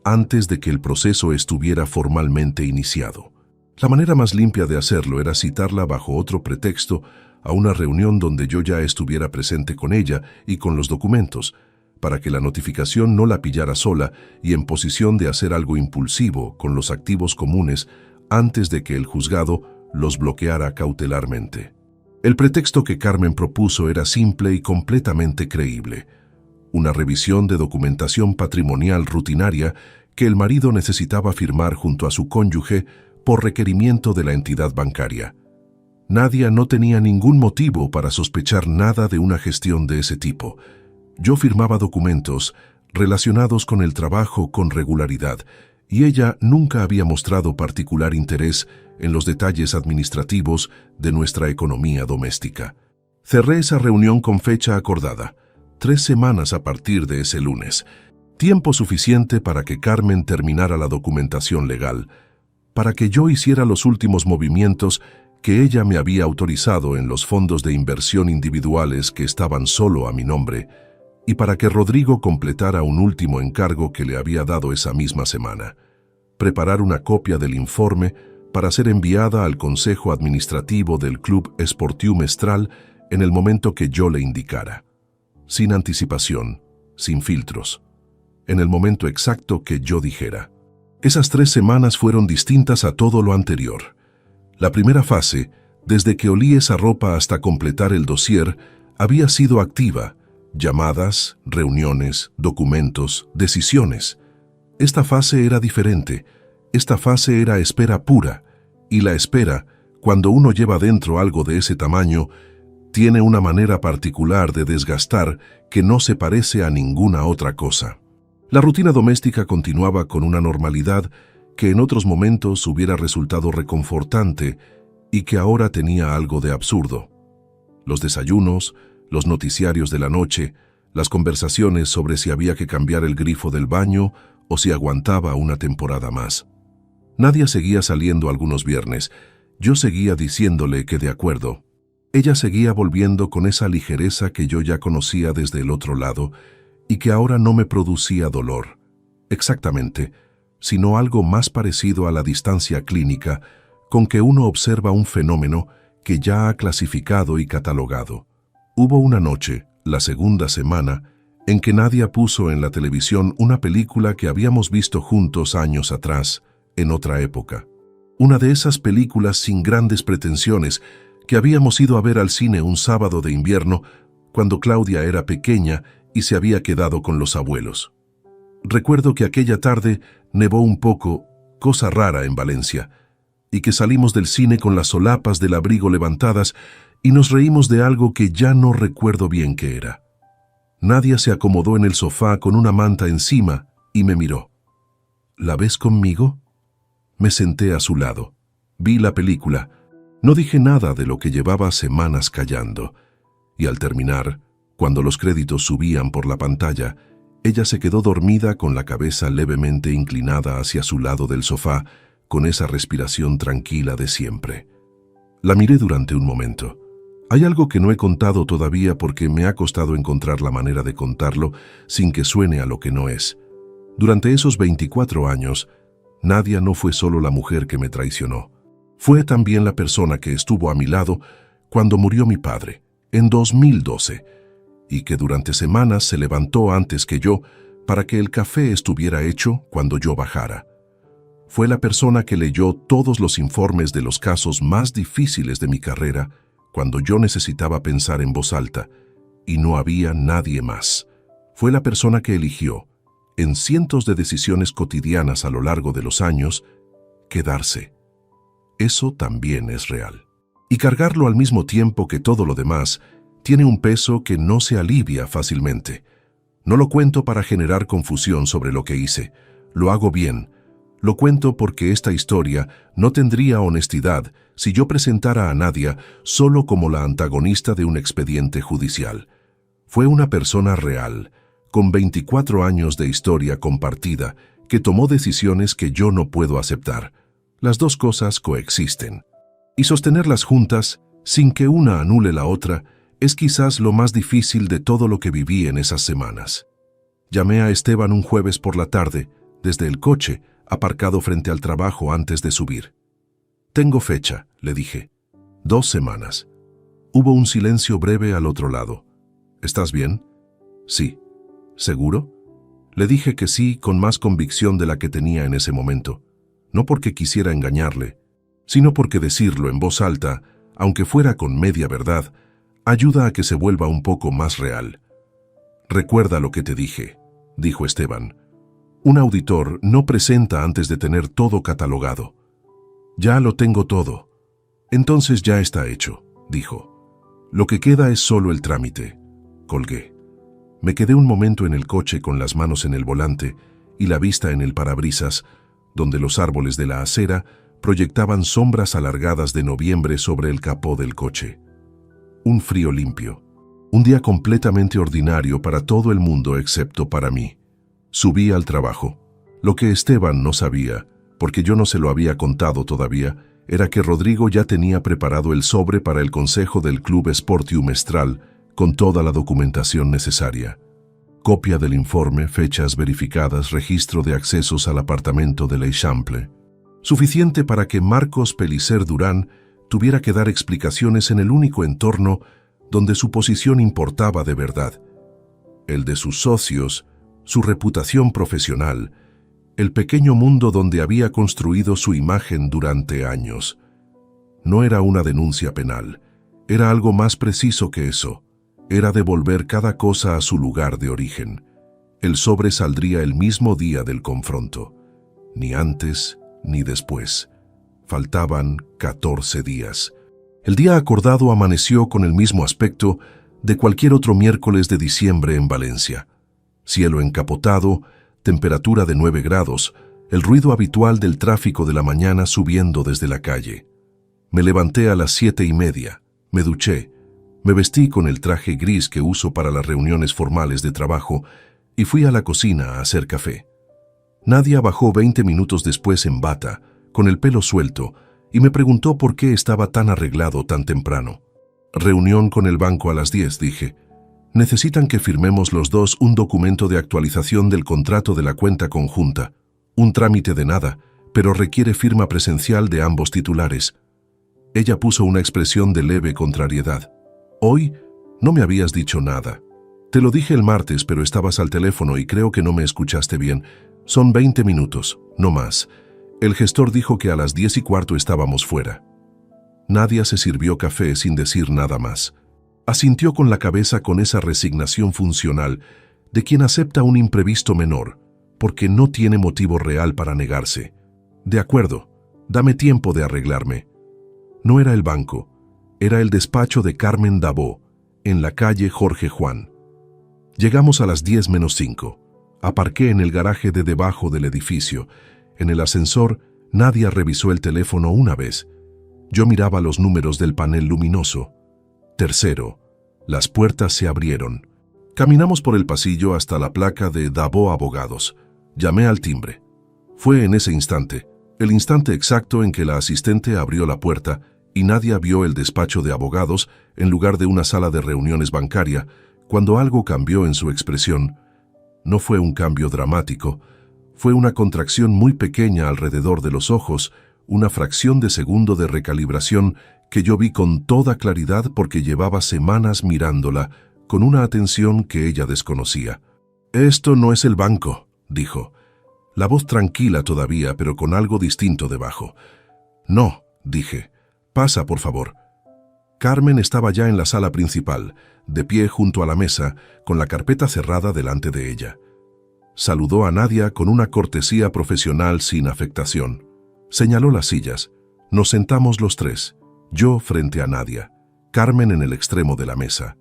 antes de que el proceso estuviera formalmente iniciado. La manera más limpia de hacerlo era citarla bajo otro pretexto a una reunión donde yo ya estuviera presente con ella y con los documentos, para que la notificación no la pillara sola y en posición de hacer algo impulsivo con los activos comunes antes de que el juzgado los bloqueara cautelarmente. El pretexto que Carmen propuso era simple y completamente creíble. Una revisión de documentación patrimonial rutinaria que el marido necesitaba firmar junto a su cónyuge por requerimiento de la entidad bancaria. Nadia no tenía ningún motivo para sospechar nada de una gestión de ese tipo. Yo firmaba documentos relacionados con el trabajo con regularidad y ella nunca había mostrado particular interés en los detalles administrativos de nuestra economía doméstica. Cerré esa reunión con fecha acordada, 3 semanas a partir de ese lunes, tiempo suficiente para que Carmen terminara la documentación legal, para que yo hiciera los últimos movimientos que ella me había autorizado en los fondos de inversión individuales que estaban solo a mi nombre, y para que Rodrigo completara un último encargo que le había dado esa misma semana: preparar una copia del informe para ser enviada al Consejo Administrativo del Club Esportiu Mestral en el momento que yo le indicara. Sin anticipación, sin filtros, en el momento exacto que yo dijera. Esas 3 semanas fueron distintas a todo lo anterior. La primera fase, desde que olí esa ropa hasta completar el dossier, había sido activa. Llamadas, reuniones, documentos, decisiones. Esta fase era diferente. Esta fase era espera pura. Y la espera, cuando uno lleva dentro algo de ese tamaño, tiene una manera particular de desgastar que no se parece a ninguna otra cosa. La rutina doméstica continuaba con una normalidad que en otros momentos hubiera resultado reconfortante y que ahora tenía algo de absurdo. Los desayunos, los noticiarios de la noche, las conversaciones sobre si había que cambiar el grifo del baño o si aguantaba una temporada más. Nadia seguía saliendo algunos viernes. Yo seguía diciéndole que de acuerdo. Ella seguía volviendo con esa ligereza que yo ya conocía desde el otro lado y que ahora no me producía dolor, exactamente, sino algo más parecido a la distancia clínica con que uno observa un fenómeno que ya ha clasificado y catalogado. Hubo una noche, la segunda semana, en que Nadia puso en la televisión una película que habíamos visto juntos años atrás, en otra época. Una de esas películas sin grandes pretensiones que habíamos ido a ver al cine un sábado de invierno cuando Claudia era pequeña y se había quedado con los abuelos. Recuerdo que aquella tarde nevó un poco, cosa rara en Valencia, y que salimos del cine con las solapas del abrigo levantadas y nos reímos de algo que ya no recuerdo bien qué era. Nadia se acomodó en el sofá con una manta encima y me miró. ¿La ves conmigo? Me senté a su lado. Vi la película. No dije nada de lo que llevaba semanas callando. Y al terminar, cuando los créditos subían por la pantalla, ella se quedó dormida con la cabeza levemente inclinada hacia su lado del sofá, con esa respiración tranquila de siempre. La miré durante un momento. Hay algo que no he contado todavía porque me ha costado encontrar la manera de contarlo sin que suene a lo que no es. Durante esos 24 años, Nadia no fue solo la mujer que me traicionó. Fue también la persona que estuvo a mi lado cuando murió mi padre, en 2012, y que durante semanas se levantó antes que yo para que el café estuviera hecho cuando yo bajara. Fue la persona que leyó todos los informes de los casos más difíciles de mi carrera cuando yo necesitaba pensar en voz alta, y no había nadie más. Fue la persona que eligió, en cientos de decisiones cotidianas a lo largo de los años, quedarse. Eso también es real. Y cargarlo al mismo tiempo que todo lo demás tiene un peso que no se alivia fácilmente. No lo cuento para generar confusión sobre lo que hice. Lo hago bien. Lo cuento porque esta historia no tendría honestidad si yo presentara a Nadia solo como la antagonista de un expediente judicial. Fue una persona real, con 24 años de historia compartida, que tomó decisiones que yo no puedo aceptar. Las dos cosas coexisten. Y sostenerlas juntas, sin que una anule la otra, es quizás lo más difícil de todo lo que viví en esas semanas. Llamé a Esteban un jueves por la tarde, desde el coche, aparcado frente al trabajo antes de subir. «Tengo fecha», le dije. 2 semanas. Hubo un silencio breve al otro lado. «¿Estás bien?» «Sí». «¿Seguro?» Le dije que sí con más convicción de la que tenía en ese momento. No porque quisiera engañarle, sino porque decirlo en voz alta, aunque fuera con media verdad, ayuda a que se vuelva un poco más real. «Recuerda lo que te dije», dijo Esteban. «Un auditor no presenta antes de tener todo catalogado». «Ya lo tengo todo». «Entonces ya está hecho», dijo. «Lo que queda es solo el trámite». Colgué. Me quedé un momento en el coche con las manos en el volante y la vista en el parabrisas, donde los árboles de la acera proyectaban sombras alargadas de noviembre sobre el capó del coche. Un frío limpio. Un día completamente ordinario para todo el mundo excepto para mí. Subí al trabajo. Lo que Esteban no sabía, porque yo no se lo había contado todavía, era que Rodrigo ya tenía preparado el sobre para el consejo del Club Sportiu Mestral con toda la documentación necesaria. Copia del informe, fechas verificadas, registro de accesos al apartamento de l'Eixample. Suficiente para que Marcos Pellicer Durán tuviera que dar explicaciones en el único entorno donde su posición importaba de verdad. El de sus socios, su reputación profesional, el pequeño mundo donde había construido su imagen durante años. No era una denuncia penal, era algo más preciso que eso. Era devolver cada cosa a su lugar de origen. El sobre saldría el mismo día del confronto, ni antes ni después. Faltaban 14 días. El día acordado amaneció con el mismo aspecto de cualquier otro miércoles de diciembre en Valencia. Cielo encapotado, temperatura de 9 grados, el ruido habitual del tráfico de la mañana subiendo desde la calle. Me levanté a las 7:30, me duché, me vestí con el traje gris que uso para las reuniones formales de trabajo y fui a la cocina a hacer café. Nadia bajó 20 minutos después en bata, con el pelo suelto, y me preguntó por qué estaba tan arreglado tan temprano. Reunión con el banco a las 10, dije. Necesitan que firmemos los dos un documento de actualización del contrato de la cuenta conjunta. Un trámite de nada, pero requiere firma presencial de ambos titulares. Ella puso una expresión de leve contrariedad. Hoy no me habías dicho nada. Te lo dije el martes, pero estabas al teléfono y creo que no me escuchaste bien. Son 20 minutos, no más. El gestor dijo que a las 10:15 estábamos fuera. Nadia se sirvió café sin decir nada más. Asintió con la cabeza con esa resignación funcional de quien acepta un imprevisto menor, porque no tiene motivo real para negarse. De acuerdo, dame tiempo de arreglarme. No era el banco, era el despacho de Carmen Dabó, en la calle Jorge Juan. Llegamos a las 10:05. Aparqué en el garaje de debajo del edificio. En el ascensor, Nadia revisó el teléfono una vez. Yo miraba los números del panel luminoso. Tercero, las puertas se abrieron. Caminamos por el pasillo hasta la placa de Dabó Abogados. Llamé al timbre. Fue en ese instante, el instante exacto en que la asistente abrió la puerta y Nadia vio el despacho de abogados en lugar de una sala de reuniones bancaria, cuando algo cambió en su expresión. No fue un cambio dramático, fue una contracción muy pequeña alrededor de los ojos, una fracción de segundo de recalibración que yo vi con toda claridad porque llevaba semanas mirándola, con una atención que ella desconocía. «Esto no es el banco», dijo. La voz tranquila todavía, pero con algo distinto debajo. «No», dije. «Pasa, por favor». Carmen estaba ya en la sala principal, de pie junto a la mesa, con la carpeta cerrada delante de ella. Saludó a Nadia con una cortesía profesional sin afectación. Señaló las sillas. Nos sentamos los tres, yo frente a Nadia, Carmen en el extremo de la mesa.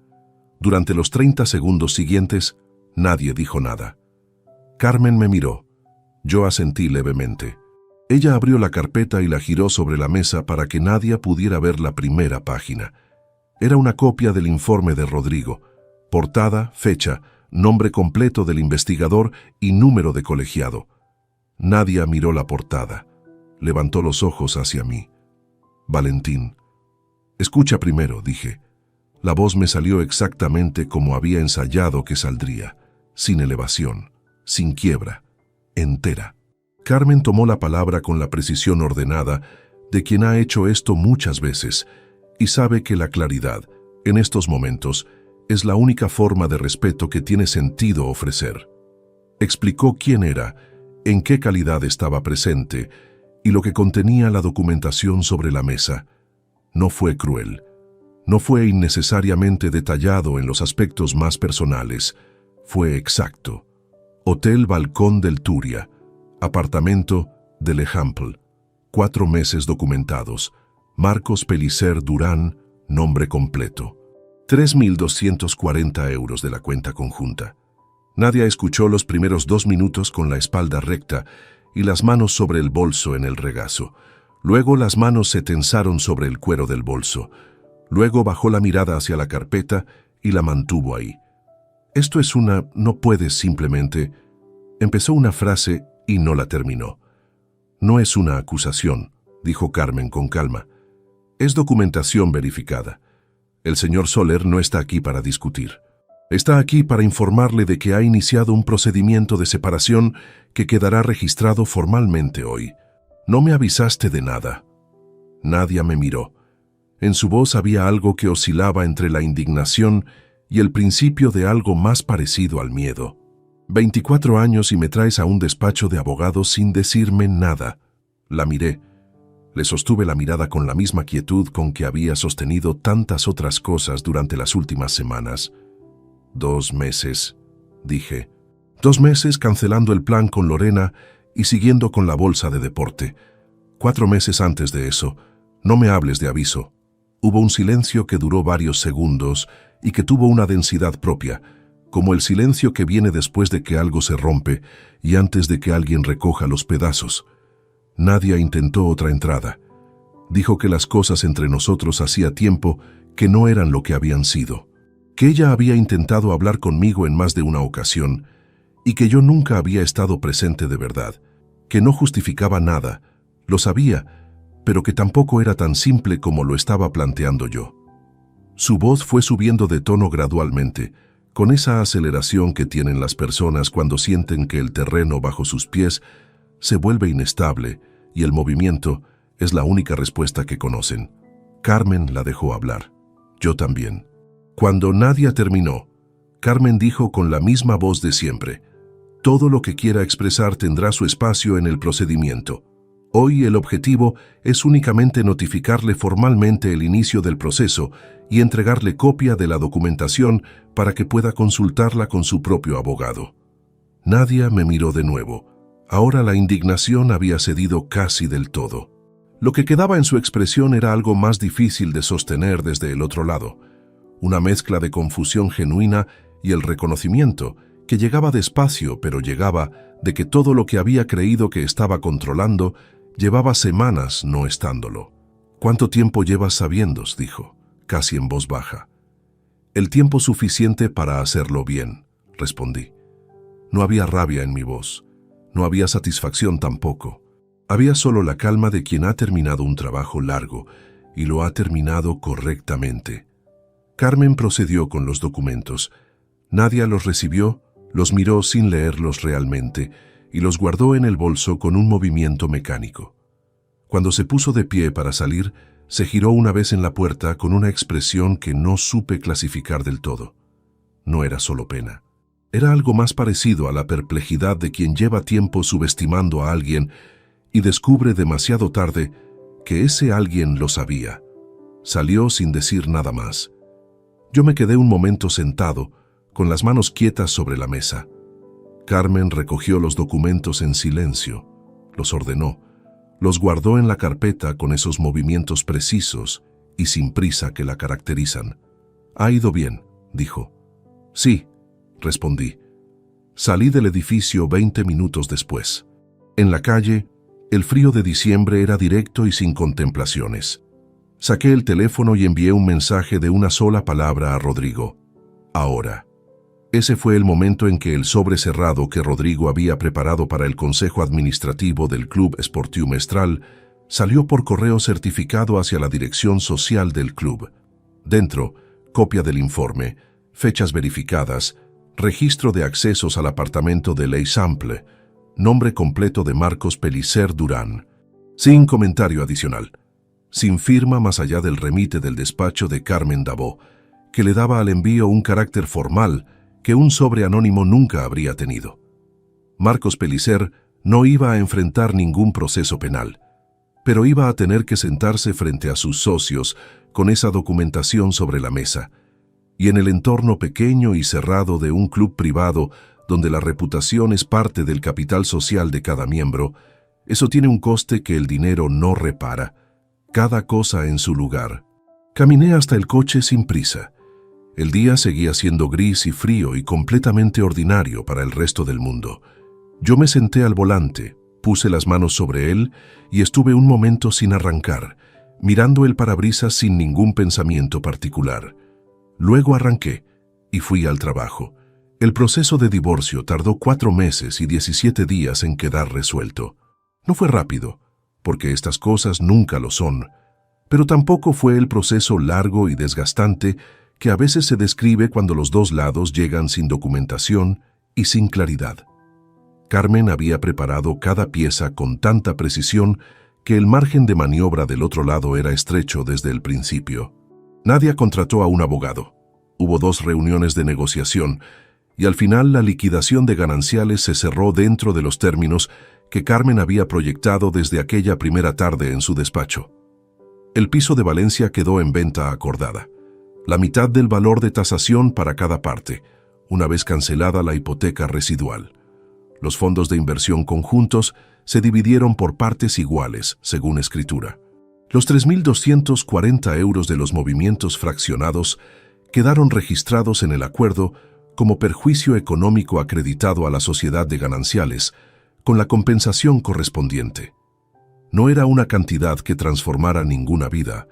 Durante los 30 segundos siguientes, nadie dijo nada. Carmen me miró. Yo asentí levemente. Ella abrió la carpeta y la giró sobre la mesa para que Nadia pudiera ver la primera página. Era una copia del informe de Rodrigo. Portada, fecha, nombre completo del investigador y número de colegiado. Nadia miró la portada. Levantó los ojos hacia mí. Valentín. Escucha primero, dije. La voz me salió exactamente como había ensayado que saldría, sin elevación, sin quiebra, entera. Carmen tomó la palabra con la precisión ordenada de quien ha hecho esto muchas veces y sabe que la claridad, en estos momentos, es la única forma de respeto que tiene sentido ofrecer. Explicó quién era, en qué calidad estaba presente y lo que contenía la documentación sobre la mesa. No fue cruel. No fue innecesariamente detallado en los aspectos más personales. Fue exacto. Hotel Balcón del Turia. Apartamento de l'Eixample. 4 meses documentados. Marcos Pellicer Durán, nombre completo. 3.240 euros de la cuenta conjunta. Nadia escuchó los primeros 2 minutos con la espalda recta y las manos sobre el bolso en el regazo. Luego las manos se tensaron sobre el cuero del bolso. Luego bajó la mirada hacia la carpeta y la mantuvo ahí. Esto es una... no puedes simplemente... Empezó una frase y no la terminó. No es una acusación, dijo Carmen con calma. Es documentación verificada. El señor Soler no está aquí para discutir. Está aquí para informarle de que ha iniciado un procedimiento de separación que quedará registrado formalmente hoy. No me avisaste de nada. Nadia me miró. En su voz había algo que oscilaba entre la indignación y el principio de algo más parecido al miedo. 24 años y me traes a un despacho de abogados sin decirme nada. La miré. Le sostuve la mirada con la misma quietud con que había sostenido tantas otras cosas durante las últimas semanas. 2 meses, dije. 2 meses cancelando el plan con Lorena y siguiendo con la bolsa de deporte. 4 meses antes de eso. No me hables de aviso. Hubo un silencio que duró varios segundos y que tuvo una densidad propia, como el silencio que viene después de que algo se rompe y antes de que alguien recoja los pedazos. Nadia intentó otra entrada. Dijo que las cosas entre nosotros hacía tiempo que no eran lo que habían sido, que ella había intentado hablar conmigo en más de una ocasión y que yo nunca había estado presente de verdad, que no justificaba nada, lo sabía, pero que tampoco era tan simple como lo estaba planteando yo. Su voz fue subiendo de tono gradualmente, con esa aceleración que tienen las personas cuando sienten que el terreno bajo sus pies se vuelve inestable y el movimiento es la única respuesta que conocen. Carmen la dejó hablar. Yo también. Cuando Nadia terminó, Carmen dijo con la misma voz de siempre: todo lo que quiera expresar tendrá su espacio en el procedimiento. Hoy el objetivo es únicamente notificarle formalmente el inicio del proceso y entregarle copia de la documentación para que pueda consultarla con su propio abogado. Nadia me miró de nuevo. Ahora la indignación había cedido casi del todo. Lo que quedaba en su expresión era algo más difícil de sostener desde el otro lado. Una mezcla de confusión genuina y el reconocimiento, que llegaba despacio, pero llegaba, de que todo lo que había creído que estaba controlando llevaba semanas no estándolo. «¿Cuánto tiempo llevas sabiendo?», dijo, casi en voz baja. «El tiempo suficiente para hacerlo bien», respondí. No había rabia en mi voz. No había satisfacción tampoco. Había solo la calma de quien ha terminado un trabajo largo y lo ha terminado correctamente. Carmen procedió con los documentos. Nadia los recibió, los miró sin leerlos realmente y los guardó en el bolso con un movimiento mecánico. Cuando se puso de pie para salir, se giró una vez en la puerta con una expresión que no supe clasificar del todo. No era solo pena. Era algo más parecido a la perplejidad de quien lleva tiempo subestimando a alguien y descubre demasiado tarde que ese alguien lo sabía. Salió sin decir nada más. Yo me quedé un momento sentado, con las manos quietas sobre la mesa. Carmen recogió los documentos en silencio, los ordenó, los guardó en la carpeta con esos movimientos precisos y sin prisa que la caracterizan. «Ha ido bien», dijo. «Sí», respondí. Salí del edificio 20 minutos después. En la calle, el frío de diciembre era directo y sin contemplaciones. Saqué el teléfono y envié un mensaje de una sola palabra a Rodrigo: «Ahora». Ese fue el momento en que el sobre cerrado que Rodrigo había preparado para el consejo administrativo del Club Esportiu Mestral salió por correo certificado hacia la dirección social del club. Dentro, copia del informe, fechas verificadas, registro de accesos al apartamento de l'Eixample, nombre completo de Marcos Pellicer Durán, sin comentario adicional, sin firma más allá del remite del despacho de Carmen Dabó, que le daba al envío un carácter formal que un sobre anónimo nunca habría tenido. Marcos Pellicer no iba a enfrentar ningún proceso penal, pero iba a tener que sentarse frente a sus socios con esa documentación sobre la mesa, y en el entorno pequeño y cerrado de un club privado donde la reputación es parte del capital social de cada miembro, eso tiene un coste que el dinero no repara. Cada cosa en su lugar. Caminé hasta el coche sin prisa. El día seguía siendo gris y frío y completamente ordinario para el resto del mundo. Yo me senté al volante, puse las manos sobre él y estuve un momento sin arrancar, mirando el parabrisas sin ningún pensamiento particular. Luego arranqué y fui al trabajo. El proceso de divorcio tardó 4 meses y 17 días en quedar resuelto. No fue rápido, porque estas cosas nunca lo son, pero tampoco fue el proceso largo y desgastante que a veces se describe cuando los dos lados llegan sin documentación y sin claridad. Carmen había preparado cada pieza con tanta precisión que el margen de maniobra del otro lado era estrecho desde el principio. Nadia contrató a un abogado. Hubo 2 reuniones de negociación y al final la liquidación de gananciales se cerró dentro de los términos que Carmen había proyectado desde aquella primera tarde en su despacho. El piso de Valencia quedó en venta acordada. La mitad del valor de tasación para cada parte, una vez cancelada la hipoteca residual. Los fondos de inversión conjuntos se dividieron por partes iguales, según escritura. Los 3.240 euros de los movimientos fraccionados quedaron registrados en el acuerdo como perjuicio económico acreditado a la sociedad de gananciales, con la compensación correspondiente. No era una cantidad que transformara ninguna vida,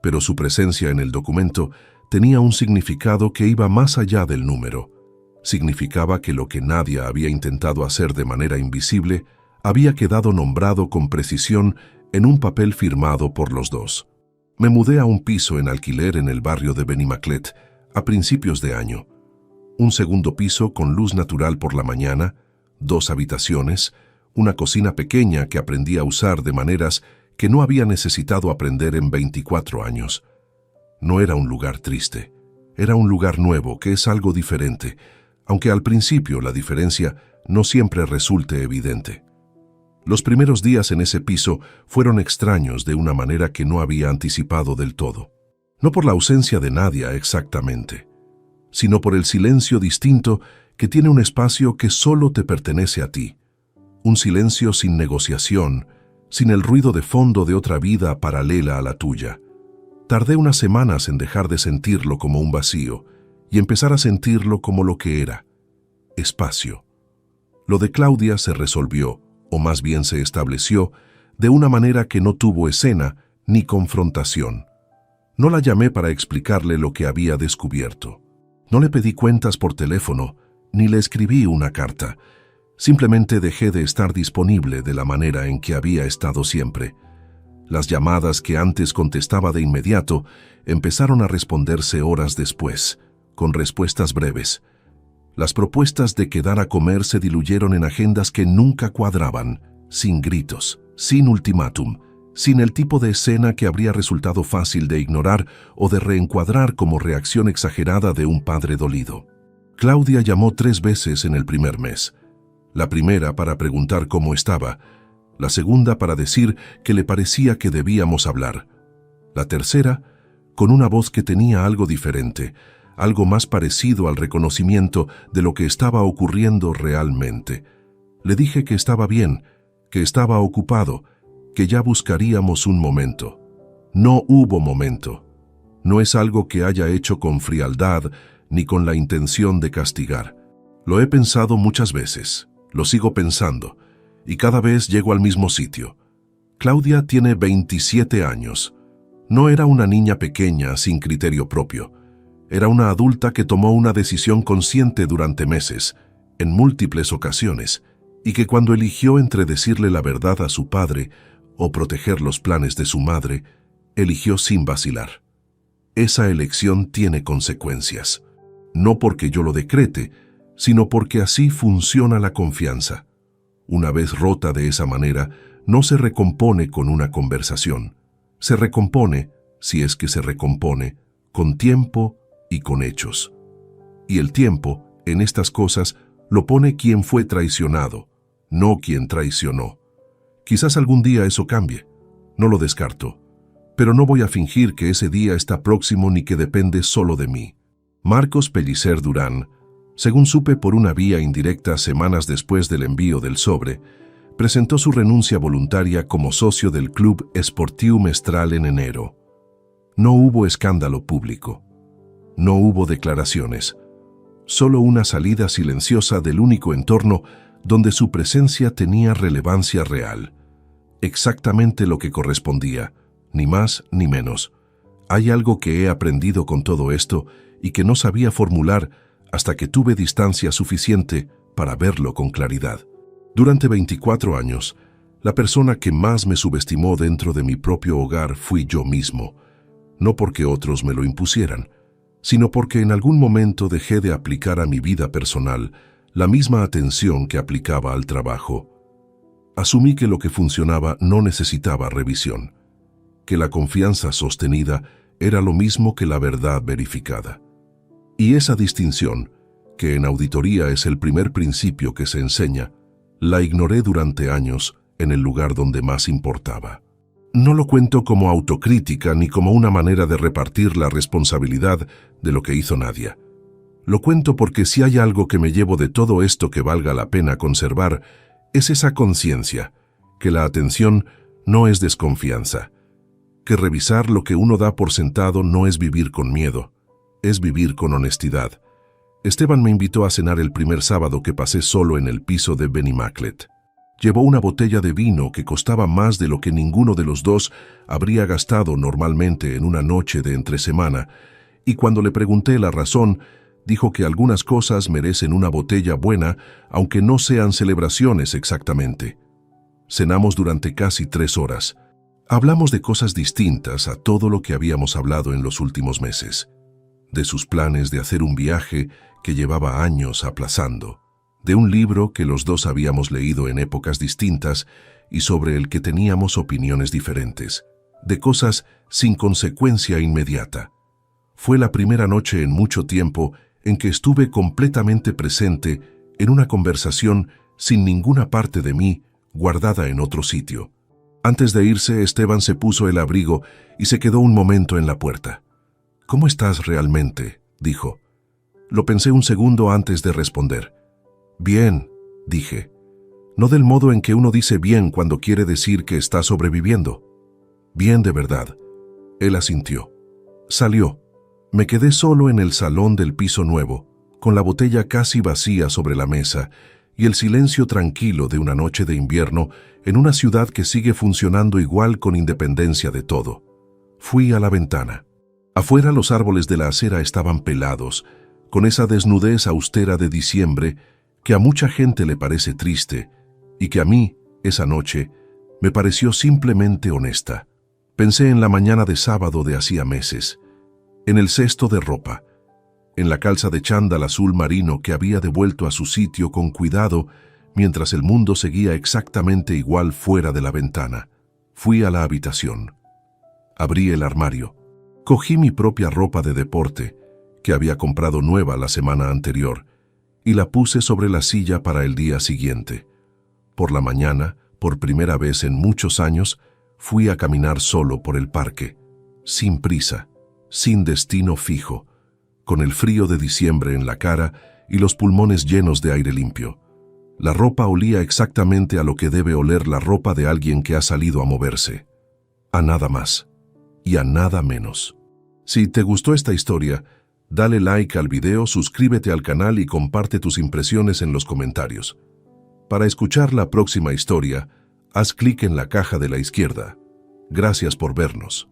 pero su presencia en el documento tenía un significado que iba más allá del número. Significaba que lo que Nadia había intentado hacer de manera invisible había quedado nombrado con precisión en un papel firmado por los dos. Me mudé a un piso en alquiler en el barrio de Benimaclet a principios de año. Un segundo piso con luz natural por la mañana, 2 habitaciones, una cocina pequeña que aprendí a usar de maneras que no había necesitado aprender en 24 años. No era un lugar triste, era un lugar nuevo que es algo diferente, aunque al principio la diferencia no siempre resulte evidente. Los primeros días en ese piso fueron extraños de una manera que no había anticipado del todo. No por la ausencia de Nadia exactamente, sino por el silencio distinto que tiene un espacio que solo te pertenece a ti. Un silencio sin negociación, sin el ruido de fondo de otra vida paralela a la tuya. Tardé unas semanas en dejar de sentirlo como un vacío y empezar a sentirlo como lo que era: espacio. Lo de Claudia se resolvió, o más bien se estableció, de una manera que no tuvo escena ni confrontación. No la llamé para explicarle lo que había descubierto. No le pedí cuentas por teléfono, ni le escribí una carta. Simplemente dejé de estar disponible de la manera en que había estado siempre. Las llamadas que antes contestaba de inmediato empezaron a responderse horas después, con respuestas breves. Las propuestas de quedar a comer se diluyeron en agendas que nunca cuadraban, sin gritos, sin ultimátum, sin el tipo de escena que habría resultado fácil de ignorar o de reencuadrar como reacción exagerada de un padre dolido. Claudia llamó 3 veces en el primer mes. La primera para preguntar cómo estaba, la segunda para decir que le parecía que debíamos hablar. La tercera, con una voz que tenía algo diferente, algo más parecido al reconocimiento de lo que estaba ocurriendo realmente. Le dije que estaba bien, que estaba ocupado, que ya buscaríamos un momento. No hubo momento. No es algo que haya hecho con frialdad ni con la intención de castigar. Lo he pensado muchas veces, lo sigo pensando, y cada vez llego al mismo sitio. Claudia tiene 27 años. No era una niña pequeña sin criterio propio. Era una adulta que tomó una decisión consciente durante meses, en múltiples ocasiones, y que cuando eligió entre decirle la verdad a su padre o proteger los planes de su madre, eligió sin vacilar. Esa elección tiene consecuencias, no porque yo lo decrete, sino porque así funciona la confianza. Una vez rota de esa manera, no se recompone con una conversación. Se recompone, si es que se recompone, con tiempo y con hechos. Y el tiempo, en estas cosas, lo pone quien fue traicionado, no quien traicionó. Quizás algún día eso cambie, no lo descarto, pero no voy a fingir que ese día está próximo ni que depende solo de mí. Marcos Pellicer Durán, según supe por una vía indirecta semanas después del envío del sobre, presentó su renuncia voluntaria como socio del Club Esportiu Mestral en enero. No hubo escándalo público. No hubo declaraciones. Solo una salida silenciosa del único entorno donde su presencia tenía relevancia real. Exactamente lo que correspondía, ni más ni menos. Hay algo que he aprendido con todo esto y que no sabía formular hasta que tuve distancia suficiente para verlo con claridad. Durante 24 años, la persona que más me subestimó dentro de mi propio hogar fui yo mismo, no porque otros me lo impusieran, sino porque en algún momento dejé de aplicar a mi vida personal la misma atención que aplicaba al trabajo. Asumí que lo que funcionaba no necesitaba revisión, que la confianza sostenida era lo mismo que la verdad verificada. Y esa distinción, que en auditoría es el primer principio que se enseña, La ignoré durante años en el lugar donde más importaba. No lo cuento como autocrítica ni como una manera de repartir la responsabilidad de lo que hizo Nadia. Lo cuento porque si hay algo que me llevo de todo esto que valga la pena conservar, es esa conciencia, que la atención no es desconfianza, que revisar lo que uno da por sentado no es vivir con miedo, es vivir con honestidad. Esteban me invitó a cenar el primer sábado que pasé solo en el piso de Benimaclet. Llevó una botella de vino que costaba más de lo que ninguno de los dos habría gastado normalmente en una noche de entresemana, y cuando le pregunté la razón, dijo que algunas cosas merecen una botella buena, aunque no sean celebraciones exactamente. Cenamos durante casi 3 horas. Hablamos de cosas distintas a todo lo que habíamos hablado en los últimos meses. De sus planes de hacer un viaje que llevaba años aplazando, de un libro que los dos habíamos leído en épocas distintas y sobre el que teníamos opiniones diferentes, de cosas sin consecuencia inmediata. Fue la primera noche en mucho tiempo en que estuve completamente presente en una conversación sin ninguna parte de mí guardada en otro sitio. Antes de irse, Esteban se puso el abrigo y se quedó un momento en la puerta. «¿Cómo estás realmente?», dijo. Lo pensé un segundo antes de responder. «Bien», dije. No del modo en que uno dice bien cuando quiere decir que está sobreviviendo. «Bien de verdad». Él asintió. Salió. Me quedé solo en el salón del piso nuevo, con la botella casi vacía sobre la mesa y el silencio tranquilo de una noche de invierno en una ciudad que sigue funcionando igual con independencia de todo. Fui a la ventana. Afuera los árboles de la acera estaban pelados, con esa desnudez austera de diciembre que a mucha gente le parece triste y que a mí, esa noche, me pareció simplemente honesta. Pensé en la mañana de sábado de hacía meses, en el cesto de ropa, en la calza de chándal azul marino que había devuelto a su sitio con cuidado mientras el mundo seguía exactamente igual fuera de la ventana. Fui a la habitación. Abrí el armario. Cogí mi propia ropa de deporte, que había comprado nueva la semana anterior, y la puse sobre la silla para el día siguiente. Por la mañana, por primera vez en muchos años, fui a caminar solo por el parque, sin prisa, sin destino fijo, con el frío de diciembre en la cara y los pulmones llenos de aire limpio. La ropa olía exactamente a lo que debe oler la ropa de alguien que ha salido a moverse. A nada más y a nada menos. Si te gustó esta historia, dale like al video, suscríbete al canal y comparte tus impresiones en los comentarios. Para escuchar la próxima historia, haz clic en la caja de la izquierda. Gracias por vernos.